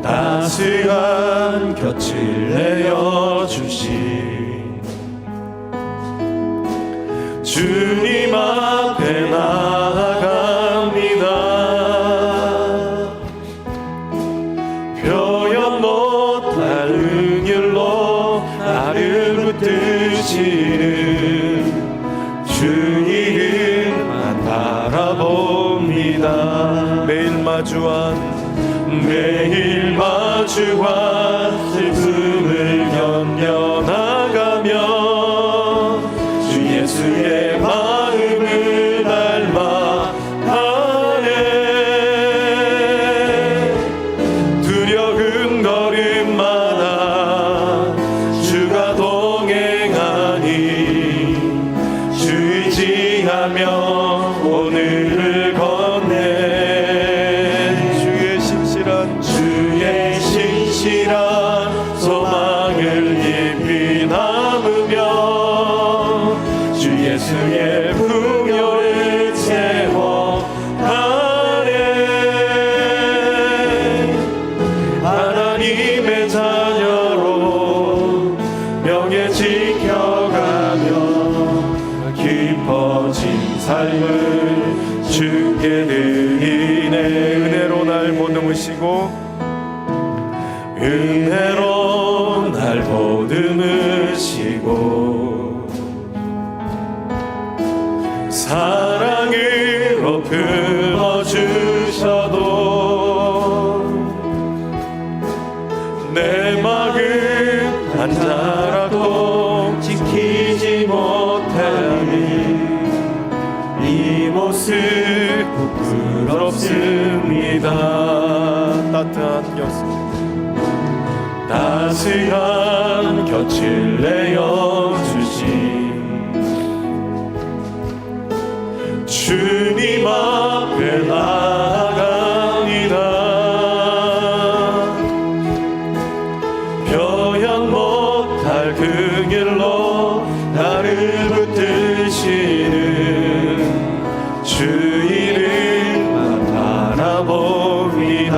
A: 따스한 곁을 내어주신 주님 앞에 나아갑니다. 표현 못할 은율로 나를 붙드시는 주 이름만 바라봅니다. 매일 마주한 슬픔을 견뎌나가며 주 예수의 마음을 닮아가네. 두려운 걸음마다 주가 동행하니 주 의지하며 오늘을 건네. 소망을 깊이 담으며 주 예수의 풍요를 채워가네. 하나님의 자녀로 명예 지켜가며 깊어진 삶을 주께 드리네. 은혜로 날 보듬으시고 은혜로 날 보듬으시고 사랑으로 품어주셔도 내 마음 한 자락도 지키지 못하니 이 모습 부끄럽습니다. 따스한 곁을 내어주신 주님 앞에 나아갑니다. 표현 못할 그 길로 나를 붙드시는 주 이름만 바라봅니다.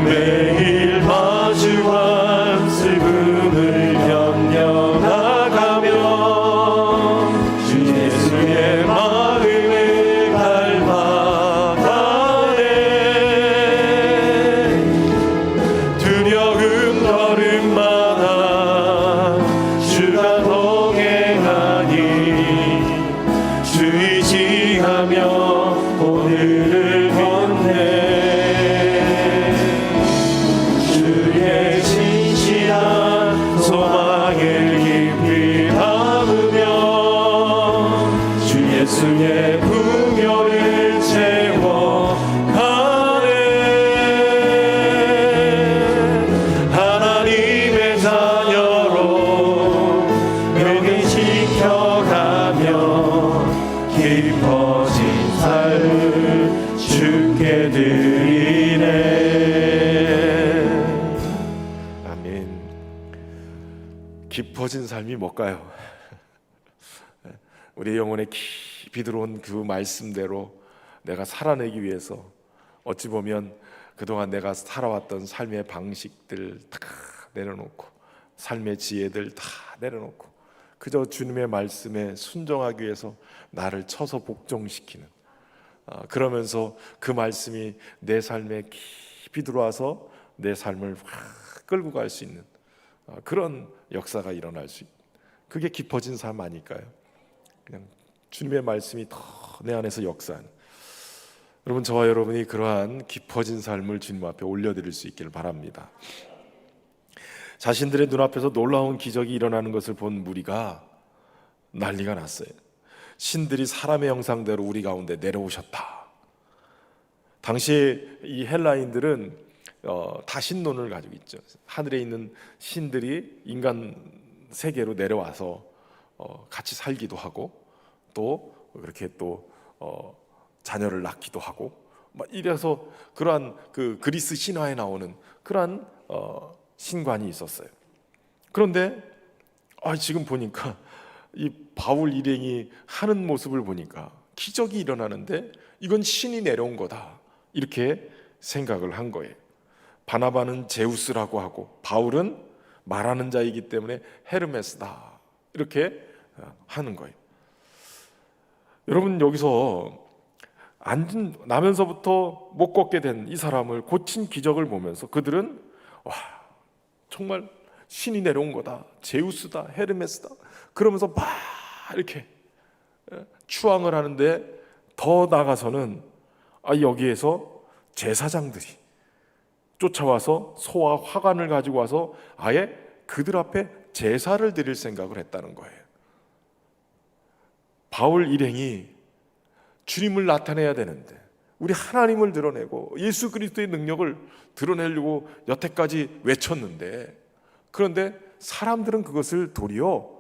A: 매일 마주한 슬픔을 견뎌나가며 주 예수의 마음을 닮아가네. 두려운 걸음마다 주가 동행하니 주 의지하며 오늘을 건네. 소망을 깊이 담으며 주 예수의 풍요를 채워가네. 하나님의 자녀로 명예 지켜가며 깊어진 삶을 주께 드리네. 깊어진 삶이 뭘까요? 우리 영혼에 깊이 들어온 그 말씀대로 내가 살아내기 위해서 어찌 보면 그동안 내가 살아왔던 삶의 방식들 다 내려놓고 삶의 지혜들 다 내려놓고 그저 주님의 말씀에 순종하기 위해서 나를 쳐서 복종시키는, 그러면서 그 말씀이 내 삶에 깊이 들어와서 내 삶을 확 끌고 갈 수 있는 그런 역사가 일어날 수 있는, 그게 깊어진 삶 아닐까요? 그냥 주님의 말씀이 더 내 안에서 역사하는, 여러분 저와 여러분이 그러한 깊어진 삶을 주님 앞에 올려드릴 수 있기를 바랍니다. 자신들의 눈앞에서 놀라운 기적이 일어나는 것을 본 무리가 난리가 났어요. 신들이 사람의 형상대로 우리 가운데 내려오셨다. 당시에 이 헬라인들은 다 신론을 가지고 있죠. 하늘에 있는 신들이 인간 세계로 내려와서 같이 살기도 하고 또 그렇게 또 자녀를 낳기도 하고 막 이래서 그러한 그 그리스 신화에 나오는 그러한 신관이 있었어요. 그런데 지금 보니까 이 바울 일행이 하는 모습을 보니까 기적이 일어나는데 이건 신이 내려온 거다 이렇게 생각을 한 거예요. 바나바는 제우스라고 하고 바울은 말하는 자이기 때문에 헤르메스다 이렇게 하는 거예요. 여러분, 여기서 나면서부터 못 걷게 된 이 사람을 고친 기적을 보면서 그들은 정말 신이 내려온 거다, 제우스다, 헤르메스다 그러면서 막 이렇게 추앙을 하는데, 더 나아가서는 여기에서 제사장들이 쫓아와서 소와 화관을 가지고 와서 아예 그들 앞에 제사를 드릴 생각을 했다는 거예요. 바울 일행이 주님을 나타내야 되는데, 우리 하나님을 드러내고 예수 그리스도의 능력을 드러내려고 여태까지 외쳤는데, 그런데 사람들은 그것을 도리어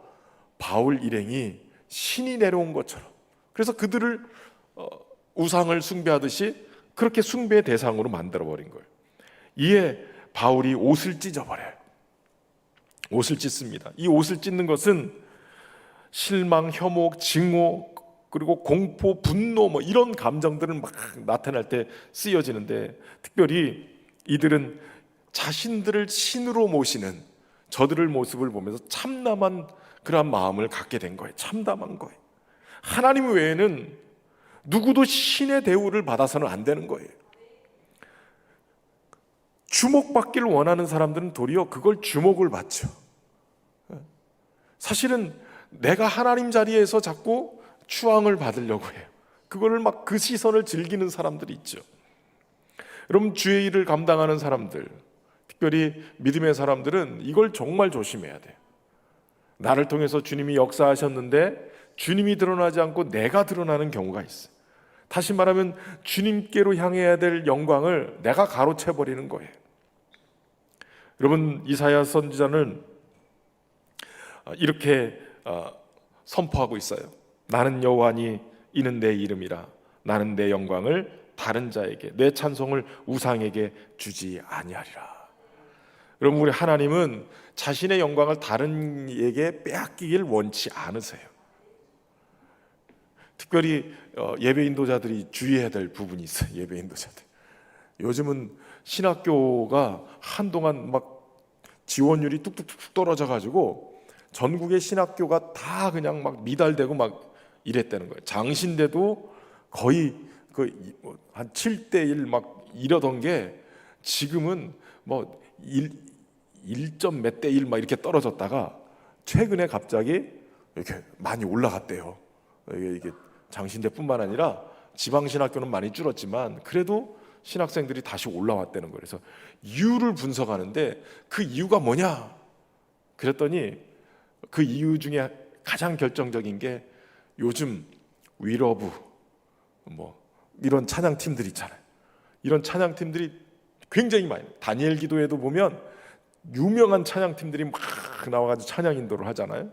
A: 바울 일행이 신이 내려온 것처럼, 그래서 그들을 우상을 숭배하듯이 그렇게 숭배의 대상으로 만들어버린 거예요. 이에 바울이 옷을 찢어버려요. 옷을 찢습니다. 이 옷을 찢는 것은 실망, 혐오, 증오, 그리고 공포, 분노 이런 감정들을 막 나타날 때 쓰여지는데, 특별히 이들은 자신들을 신으로 모시는 저들의 모습을 보면서 참담한 그런 마음을 갖게 된 거예요. 참담한 거예요. 하나님 외에는 누구도 신의 대우를 받아서는 안 되는 거예요. 주목받기를 원하는 사람들은 도리어 그걸 주목을 받죠. 사실은 내가 하나님 자리에서 자꾸 추앙을 받으려고 해요. 그거를 막 그 시선을 즐기는 사람들이 있죠. 여러분, 주의 일을 감당하는 사람들, 특별히 믿음의 사람들은 이걸 정말 조심해야 돼요. 나를 통해서 주님이 역사하셨는데 주님이 드러나지 않고 내가 드러나는 경우가 있어요. 다시 말하면 주님께로 향해야 될 영광을 내가 가로채버리는 거예요. 여러분, 이사야 선지자는 이렇게 선포하고 있어요. 나는 여호와니 이는 내 이름이라. 나는 내 영광을 다른 자에게, 내 찬송을 우상에게 주지 아니하리라. 여러분, 우리 하나님은 자신의 영광을 다른 이에게 빼앗기길 원치 않으세요. 특별히 예배 인도자들이 주의해야 될 부분이 있어요. 예배 인도자들, 요즘은 신학교가 한동안 막 지원율이 뚝뚝뚝 떨어져 가지고 전국의 신학교가 다 그냥 막 미달되고 막 이랬다는 거예요. 장신대도 거의 한 7대1 막 이러던 게 지금은 뭐 1점 몇 대 1 막 이렇게 떨어졌다가 최근에 갑자기 이렇게 많이 올라갔대요. 이게 장신대뿐만 아니라 지방 신학교는 많이 줄었지만 그래도 신학생들이 다시 올라왔다는 거예요. 그래서 이유를 분석하는데 그 이유가 뭐냐? 그랬더니 그 이유 중에 가장 결정적인 게 요즘 위러브 이런 찬양팀들 있잖아요. 이런 찬양팀들이 굉장히 많이, 다니엘 기도에도 보면 유명한 찬양팀들이 막 나와가지고 찬양 인도를 하잖아요.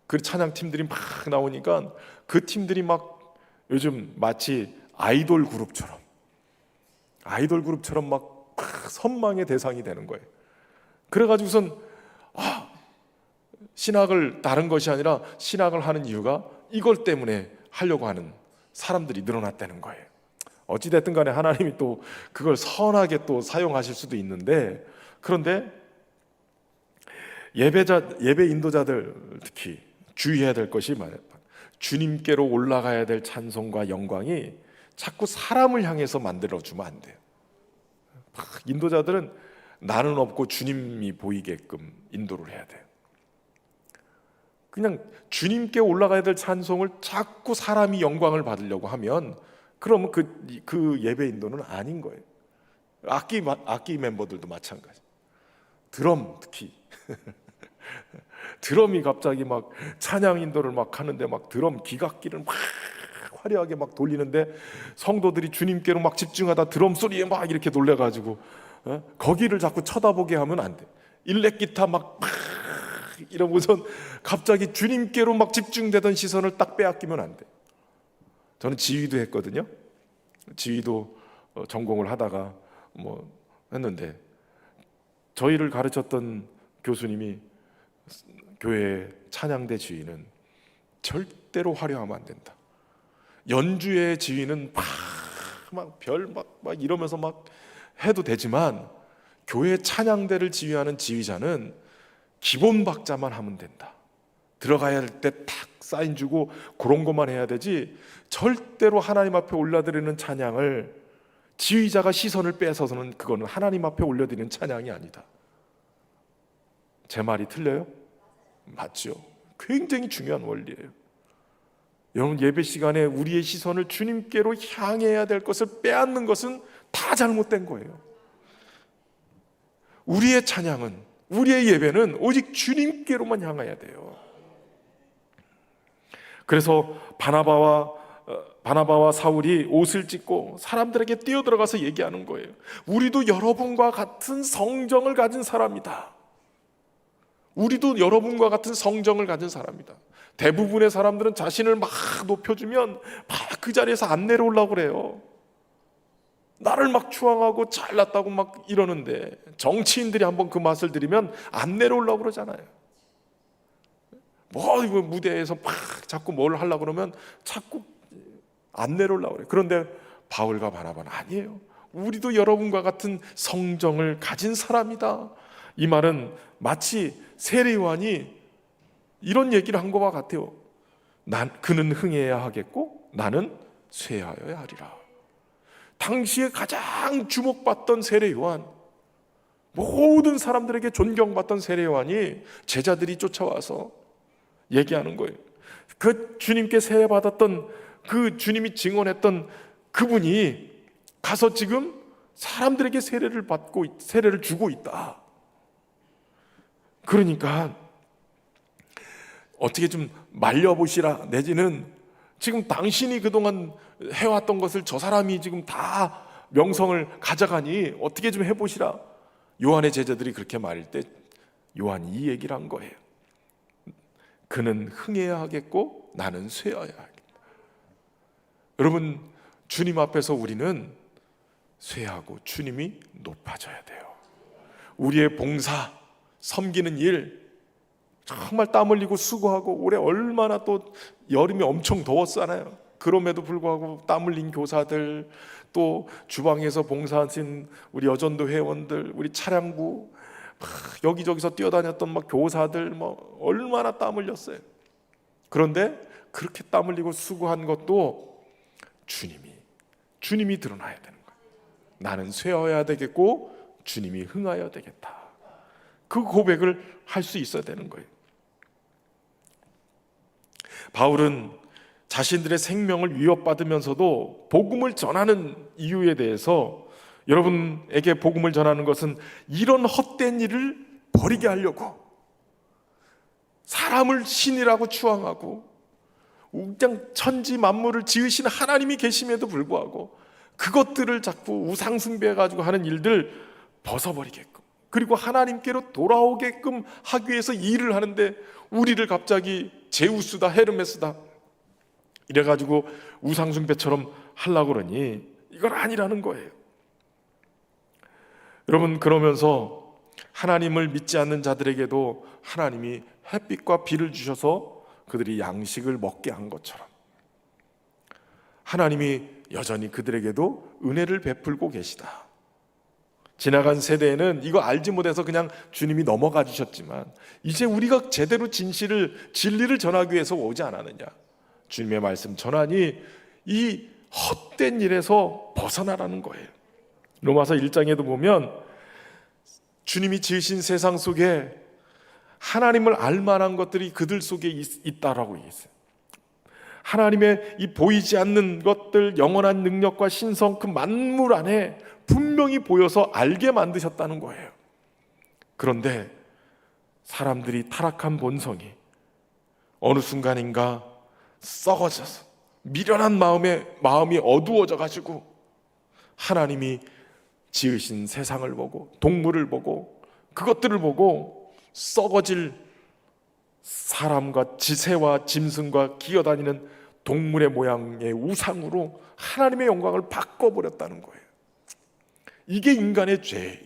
A: 그 찬양팀들이 막 나오니까 그 팀들이 막 요즘 마치 아이돌 그룹처럼 막 선망의 대상이 되는 거예요. 그래가지고선 신학을 다른 것이 아니라 신학을 하는 이유가 이걸 때문에 하려고 하는 사람들이 늘어났다는 거예요. 어찌됐든 간에 하나님이 또 그걸 선하게 또 사용하실 수도 있는데, 그런데 예배 인도자들 특히 주의해야 될 것이 주님께로 올라가야 될 찬송과 영광이 자꾸 사람을 향해서 만들어주면 안 돼요. 인도자들은 나는 없고 주님이 보이게끔 인도를 해야 돼요. 그냥 주님께 올라가야 될 찬송을 자꾸 사람이 영광을 받으려고 하면 그러면 그 예배 인도는 아닌 거예요. 악기 멤버들도 마찬가지. 드럼 특히 드럼이 갑자기 막 찬양 인도를 막 하는데 막 드럼 기각기를 막 화려하게 막 돌리는데 성도들이 주님께로 막 집중하다 드럼 소리에 막 이렇게 놀래가지고 거기를 자꾸 쳐다보게 하면 안 돼. 일렉 기타 막 이러고선 갑자기 주님께로 막 집중되던 시선을 딱 빼앗기면 안 돼. 저는 지휘도 했거든요. 지휘도 전공을 하다가 뭐 했는데, 저희를 가르쳤던 교수님이 교회 찬양대 지휘는 절대로 화려하면 안 된다. 연주의 지휘는 막 이러면서 막 해도 되지만, 교회 찬양대를 지휘하는 지휘자는 기본 박자만 하면 된다. 들어가야 할 때 탁 사인 주고 그런 것만 해야 되지, 절대로 하나님 앞에 올려드리는 찬양을 지휘자가 시선을 빼서는 그거는 하나님 앞에 올려드리는 찬양이 아니다. 제 말이 틀려요? 맞죠? 굉장히 중요한 원리예요. 여러분, 예배 시간에 우리의 시선을 주님께로 향해야 될 것을 빼앗는 것은 다 잘못된 거예요. 우리의 찬양은, 우리의 예배는 오직 주님께로만 향해야 돼요. 그래서 바나바와 사울이 옷을 찢고 사람들에게 뛰어들어가서 얘기하는 거예요. 우리도 여러분과 같은 성정을 가진 사람이다. 우리도 여러분과 같은 성정을 가진 사람이다. 대부분의 사람들은 자신을 막 높여주면 막 그 자리에서 안 내려오려고 그래요. 나를 막 추앙하고 잘났다고 막 이러는데, 정치인들이 한번 그 맛을 들이면 안 내려오려고 그러잖아요. 뭐 이거 무대에서 막 자꾸 뭘 하려고 그러면 자꾸 안 내려오려고 그래요. 그런데 바울과 바나바는 아니에요. 우리도 여러분과 같은 성정을 가진 사람이다. 이 말은 마치 세례요한이 이런 얘기를 한 것과 같아요. 그는 흥해야 하겠고 나는 쇠하여야 하리라. 당시에 가장 주목받던 세례요한, 모든 사람들에게 존경받던 세례요한이 제자들이 쫓아와서 얘기하는 거예요. 그 주님께 세례받았던, 그 주님이 증언했던 그분이 가서 지금 사람들에게 세례를 주고 있다. 그러니까 어떻게 좀 말려보시라, 내지는 지금 당신이 그동안 해왔던 것을 저 사람이 지금 다 명성을 가져가니 어떻게 좀 해보시라. 요한의 제자들이 그렇게 말할 때 요한이 이 얘기를 한 거예요. 그는 흥해야 하겠고 나는 쇠하여야 하겠다. 여러분, 주님 앞에서 우리는 쇠하고 주님이 높아져야 돼요. 우리의 봉사, 섬기는 일, 정말 땀 흘리고 수고하고, 올해 얼마나 또 여름이 엄청 더웠잖아요. 그럼에도 불구하고 땀 흘린 교사들, 또 주방에서 봉사하신 우리 여전도 회원들, 우리 차량부, 여기저기서 뛰어다녔던 막 교사들, 뭐 얼마나 땀 흘렸어요. 그런데 그렇게 땀 흘리고 수고한 것도 주님이 드러나야 되는 거예요. 나는 쇠어야 되겠고 주님이 흥하여야 되겠다. 그 고백을 할 수 있어야 되는 거예요. 바울은 자신들의 생명을 위협받으면서도 복음을 전하는 이유에 대해서, 여러분에게 복음을 전하는 것은 이런 헛된 일을 버리게 하려고, 사람을 신이라고 추앙하고 그냥 천지 만물을 지으신 하나님이 계심에도 불구하고 그것들을 자꾸 우상 숭배해가지고 하는 일들 벗어버리게끔, 그리고 하나님께로 돌아오게끔 하기 위해서 일을 하는데, 우리를 갑자기 제우스다 헤르메스다 이래가지고 우상숭배처럼 하려고 그러니 이건 아니라는 거예요. 여러분, 그러면서 하나님을 믿지 않는 자들에게도 하나님이 햇빛과 비를 주셔서 그들이 양식을 먹게 한 것처럼, 하나님이 여전히 그들에게도 은혜를 베풀고 계시다. 지나간 세대에는 이거 알지 못해서 그냥 주님이 넘어가 주셨지만, 이제 우리가 제대로 진리를 전하기 위해서 오지 않았느냐. 주님의 말씀 전하니 이 헛된 일에서 벗어나라는 거예요. 로마서 1장에도 보면 주님이 지으신 세상 속에 하나님을 알만한 것들이 그들 속에 있다라고 얘기했어요. 하나님의 이 보이지 않는 것들, 영원한 능력과 신성, 그 만물 안에 분명히 보여서 알게 만드셨다는 거예요. 그런데 사람들이 타락한 본성이 어느 순간인가 썩어져서 미련한 마음이 어두워져 가지고 하나님이 지으신 세상을 보고 동물을 보고 그것들을 보고 썩어질 사람과 지새와 짐승과 기어다니는 동물의 모양의 우상으로 하나님의 영광을 바꿔버렸다는 거예요. 이게 인간의 죄예요.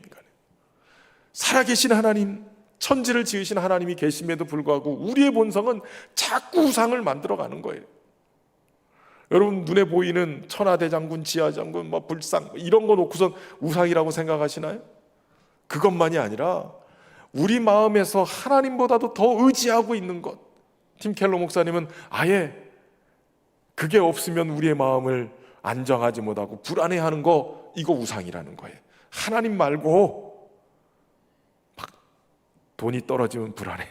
A: 살아계신 하나님, 천지를 지으신 하나님이 계심에도 불구하고 우리의 본성은 자꾸 우상을 만들어가는 거예요. 여러분, 눈에 보이는 천하대장군, 지하장군, 불상 이런 거 놓고선 우상이라고 생각하시나요? 그것만이 아니라 우리 마음에서 하나님보다도 더 의지하고 있는 것, 팀 켈러 목사님은 아예 그게 없으면 우리의 마음을 안정하지 못하고 불안해하는 거, 이거 우상이라는 거예요. 하나님 말고 돈이 떨어지면 불안해.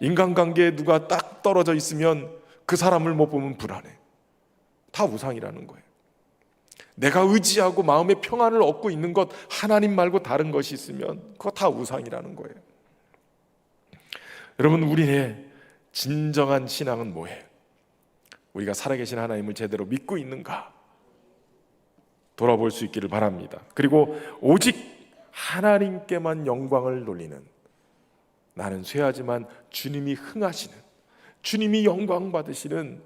A: 인간관계에 누가 딱 떨어져 있으면 그 사람을 못 보면 불안해. 다 우상이라는 거예요. 내가 의지하고 마음의 평안을 얻고 있는 것, 하나님 말고 다른 것이 있으면 그거 다 우상이라는 거예요. 여러분, 우리의 진정한 신앙은 뭐예요? 우리가 살아계신 하나님을 제대로 믿고 있는가 돌아볼 수 있기를 바랍니다. 그리고 오직 하나님께만 영광을 돌리는, 나는 쇠하지만 주님이 흥하시는, 주님이 영광 받으시는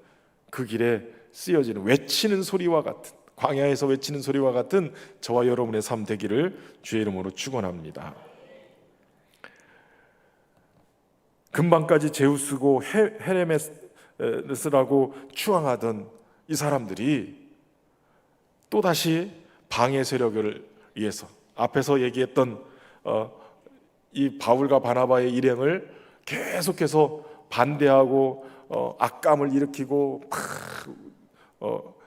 A: 그 길에 쓰여지는 외치는 소리와 같은, 광야에서 외치는 소리와 같은 저와 여러분의 삶 되기를 주의 이름으로 축원합니다. 금방까지 제우스고 헤레메스라고 추앙하던 이 사람들이 또다시 방해 세력을 위해서, 앞에서 얘기했던 이 바울과 바나바의 일행을 계속해서 반대하고 악감을 일으키고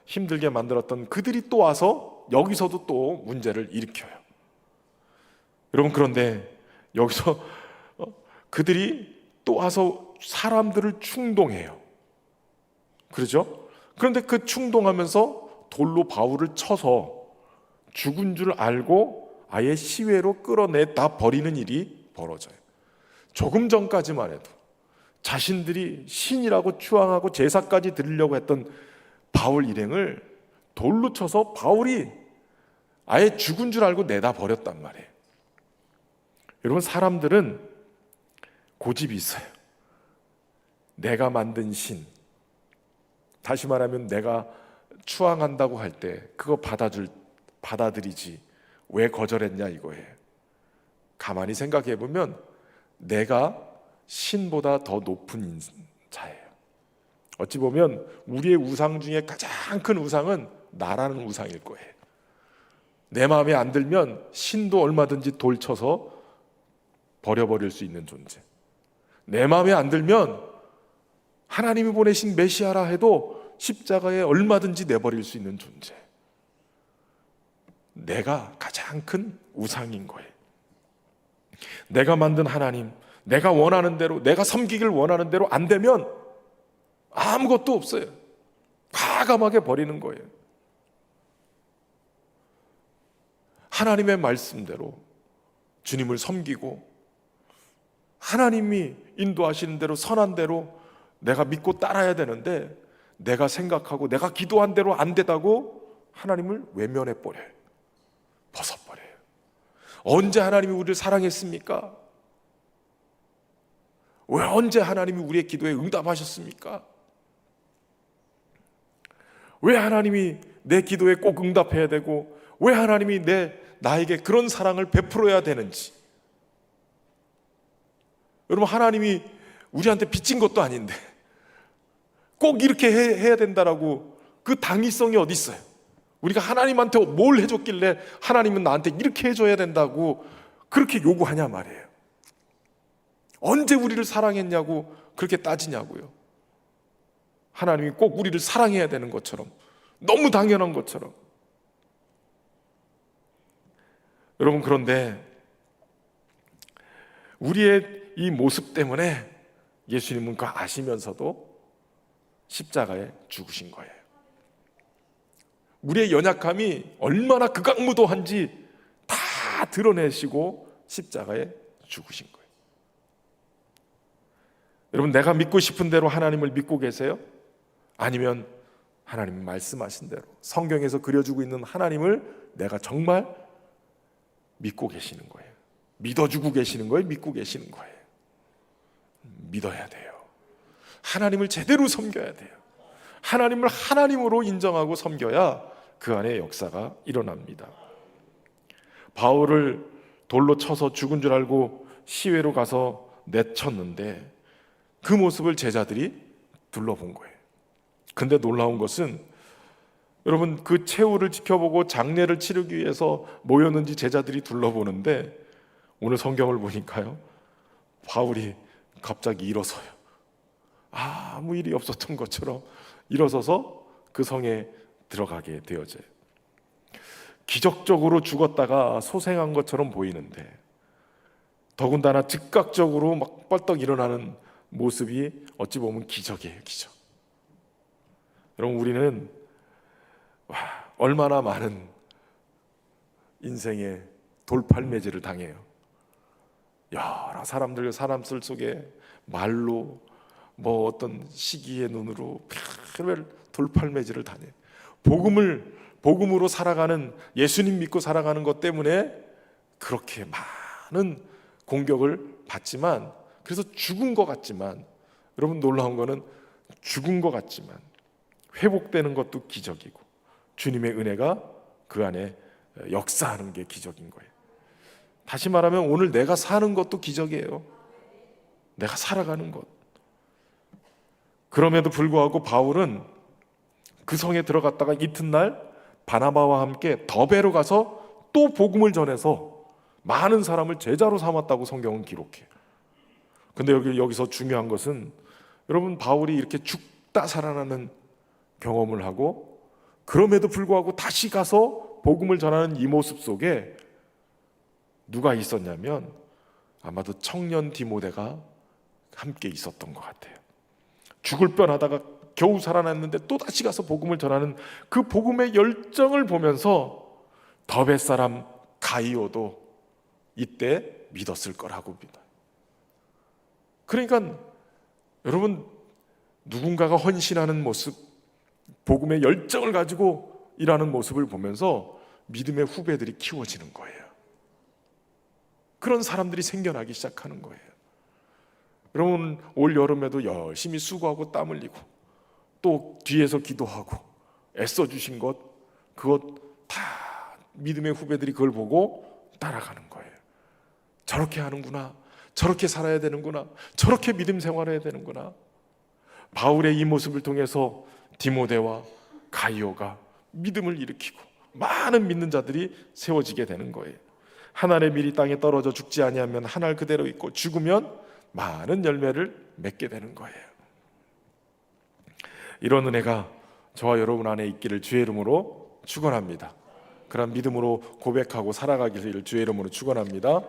A: 힘들게 만들었던 그들이 또 와서 여기서도 또 문제를 일으켜요. 여러분, 그런데 여기서 그들이 또 와서 사람들을 충동해요. 그렇죠? 그런데 그 충동하면서 돌로 바울을 쳐서 죽은 줄 알고 아예 시외로 끌어내다 버리는 일이 벌어져요. 조금 전까지만 해도 자신들이 신이라고 추앙하고 제사까지 드리려고 했던 바울 일행을 돌로 쳐서 바울이 아예 죽은 줄 알고 내다 버렸단 말이에요. 여러분, 사람들은 고집이 있어요. 내가 만든 신, 다시 말하면 내가 추앙한다고 할 때 그거 받아들이지 왜 거절했냐 이거예요. 가만히 생각해 보면 내가 신보다 더 높은 자예요. 어찌 보면 우리의 우상 중에 가장 큰 우상은 나라는 우상일 거예요. 내 마음에 안 들면 신도 얼마든지 돌쳐서 버려버릴 수 있는 존재. 내 마음에 안 들면 하나님이 보내신 메시아라 해도 십자가에 얼마든지 내버릴 수 있는 존재. 내가 가장 큰 우상인 거예요. 내가 만든 하나님, 내가 원하는 대로, 내가 섬기길 원하는 대로 안 되면 아무것도 없어요. 과감하게 버리는 거예요. 하나님의 말씀대로 주님을 섬기고 하나님이 인도하시는 대로, 선한 대로 내가 믿고 따라야 되는데 내가 생각하고 내가 기도한 대로 안 되다고 하나님을 외면해 버려요. 벗어버려요. 언제 하나님이 우리를 사랑했습니까? 왜 언제 하나님이 우리의 기도에 응답하셨습니까? 왜 하나님이 내 기도에 꼭 응답해야 되고 왜 하나님이 나에게 그런 사랑을 베풀어야 되는지. 여러분, 하나님이 우리한테 빚진 것도 아닌데 꼭 이렇게 해야 된다라고 그 당위성이 어디 있어요? 우리가 하나님한테 뭘 해줬길래 하나님은 나한테 이렇게 해줘야 된다고 그렇게 요구하냐 말이에요. 언제 우리를 사랑했냐고 그렇게 따지냐고요. 하나님이 꼭 우리를 사랑해야 되는 것처럼, 너무 당연한 것처럼. 여러분, 그런데 우리의 이 모습 때문에 예수님은 그거 아시면서도 십자가에 죽으신 거예요. 우리의 연약함이 얼마나 극악무도한지 다 드러내시고 십자가에 죽으신 거예요. 여러분, 내가 믿고 싶은 대로 하나님을 믿고 계세요? 아니면 하나님 말씀하신 대로 성경에서 그려주고 있는 하나님을 내가 정말 믿고 계시는 거예요? 믿어주고 계시는 거예요? 믿고 계시는 거예요? 믿어야 돼요. 하나님을 제대로 섬겨야 돼요. 하나님을 하나님으로 인정하고 섬겨야 그 안에 역사가 일어납니다. 바울을 돌로 쳐서 죽은 줄 알고 시외로 가서 내쳤는데 그 모습을 제자들이 둘러본 거예요. 근데 놀라운 것은 여러분, 그 최후를 지켜보고 장례를 치르기 위해서 모였는지 제자들이 둘러보는데 오늘 성경을 보니까요, 바울이 갑자기 일어서요. 아무 일이 없었던 것처럼 일어서서 그 성에 들어가게 되어져요. 기적적으로 죽었다가 소생한 것처럼 보이는데 더군다나 즉각적으로 막 벌떡 일어나는 모습이 어찌 보면 기적이에요, 기적. 여러분, 우리는 얼마나 많은 인생의 돌팔매질을 당해요. 여러 사람들, 사람들 속에 말로 뭐 어떤 시기의 눈으로 별별 돌팔매질을 당해요. 복음으로 살아가는, 예수님 믿고 살아가는 것 때문에 그렇게 많은 공격을 받지만, 그래서 죽은 것 같지만, 여러분 놀라운 거는 죽은 것 같지만 회복되는 것도 기적이고 주님의 은혜가 그 안에 역사하는 게 기적인 거예요. 다시 말하면 오늘 내가 사는 것도 기적이에요. 내가 살아가는 것. 그럼에도 불구하고 바울은 그 성에 들어갔다가 이튿날 바나바와 함께 더베로 가서 또 복음을 전해서 많은 사람을 제자로 삼았다고 성경은 기록해요. 근데 여기서 중요한 것은 여러분, 바울이 이렇게 죽다 살아나는 경험을 하고 그럼에도 불구하고 다시 가서 복음을 전하는 이 모습 속에 누가 있었냐면 아마도 청년 디모데가 함께 있었던 것 같아요. 죽을 뻔하다가 겨우 살아났는데 또 다시 가서 복음을 전하는 그 복음의 열정을 보면서 더베 사람 가이오도 이때 믿었을 거라고 믿어요. 그러니까 여러분, 누군가가 헌신하는 모습, 복음의 열정을 가지고 일하는 모습을 보면서 믿음의 후배들이 키워지는 거예요. 그런 사람들이 생겨나기 시작하는 거예요. 여러분, 올 여름에도 열심히 수고하고 땀 흘리고 또 뒤에서 기도하고 애써주신 것, 그것 다 믿음의 후배들이 그걸 보고 따라가는 거예요. 저렇게 하는구나, 저렇게 살아야 되는구나, 저렇게 믿음 생활해야 되는구나. 바울의 이 모습을 통해서 디모데와 가이오가 믿음을 일으키고 많은 믿는 자들이 세워지게 되는 거예요. 한 알의 밀이 땅에 떨어져 죽지 아니하면 한 알 그대로 있고 죽으면 많은 열매를 맺게 되는 거예요. 이런 은혜가 저와 여러분 안에 있기를 주의 이름으로 축원합니다. 그런 믿음으로 고백하고 살아가기를 주의 이름으로 축원합니다.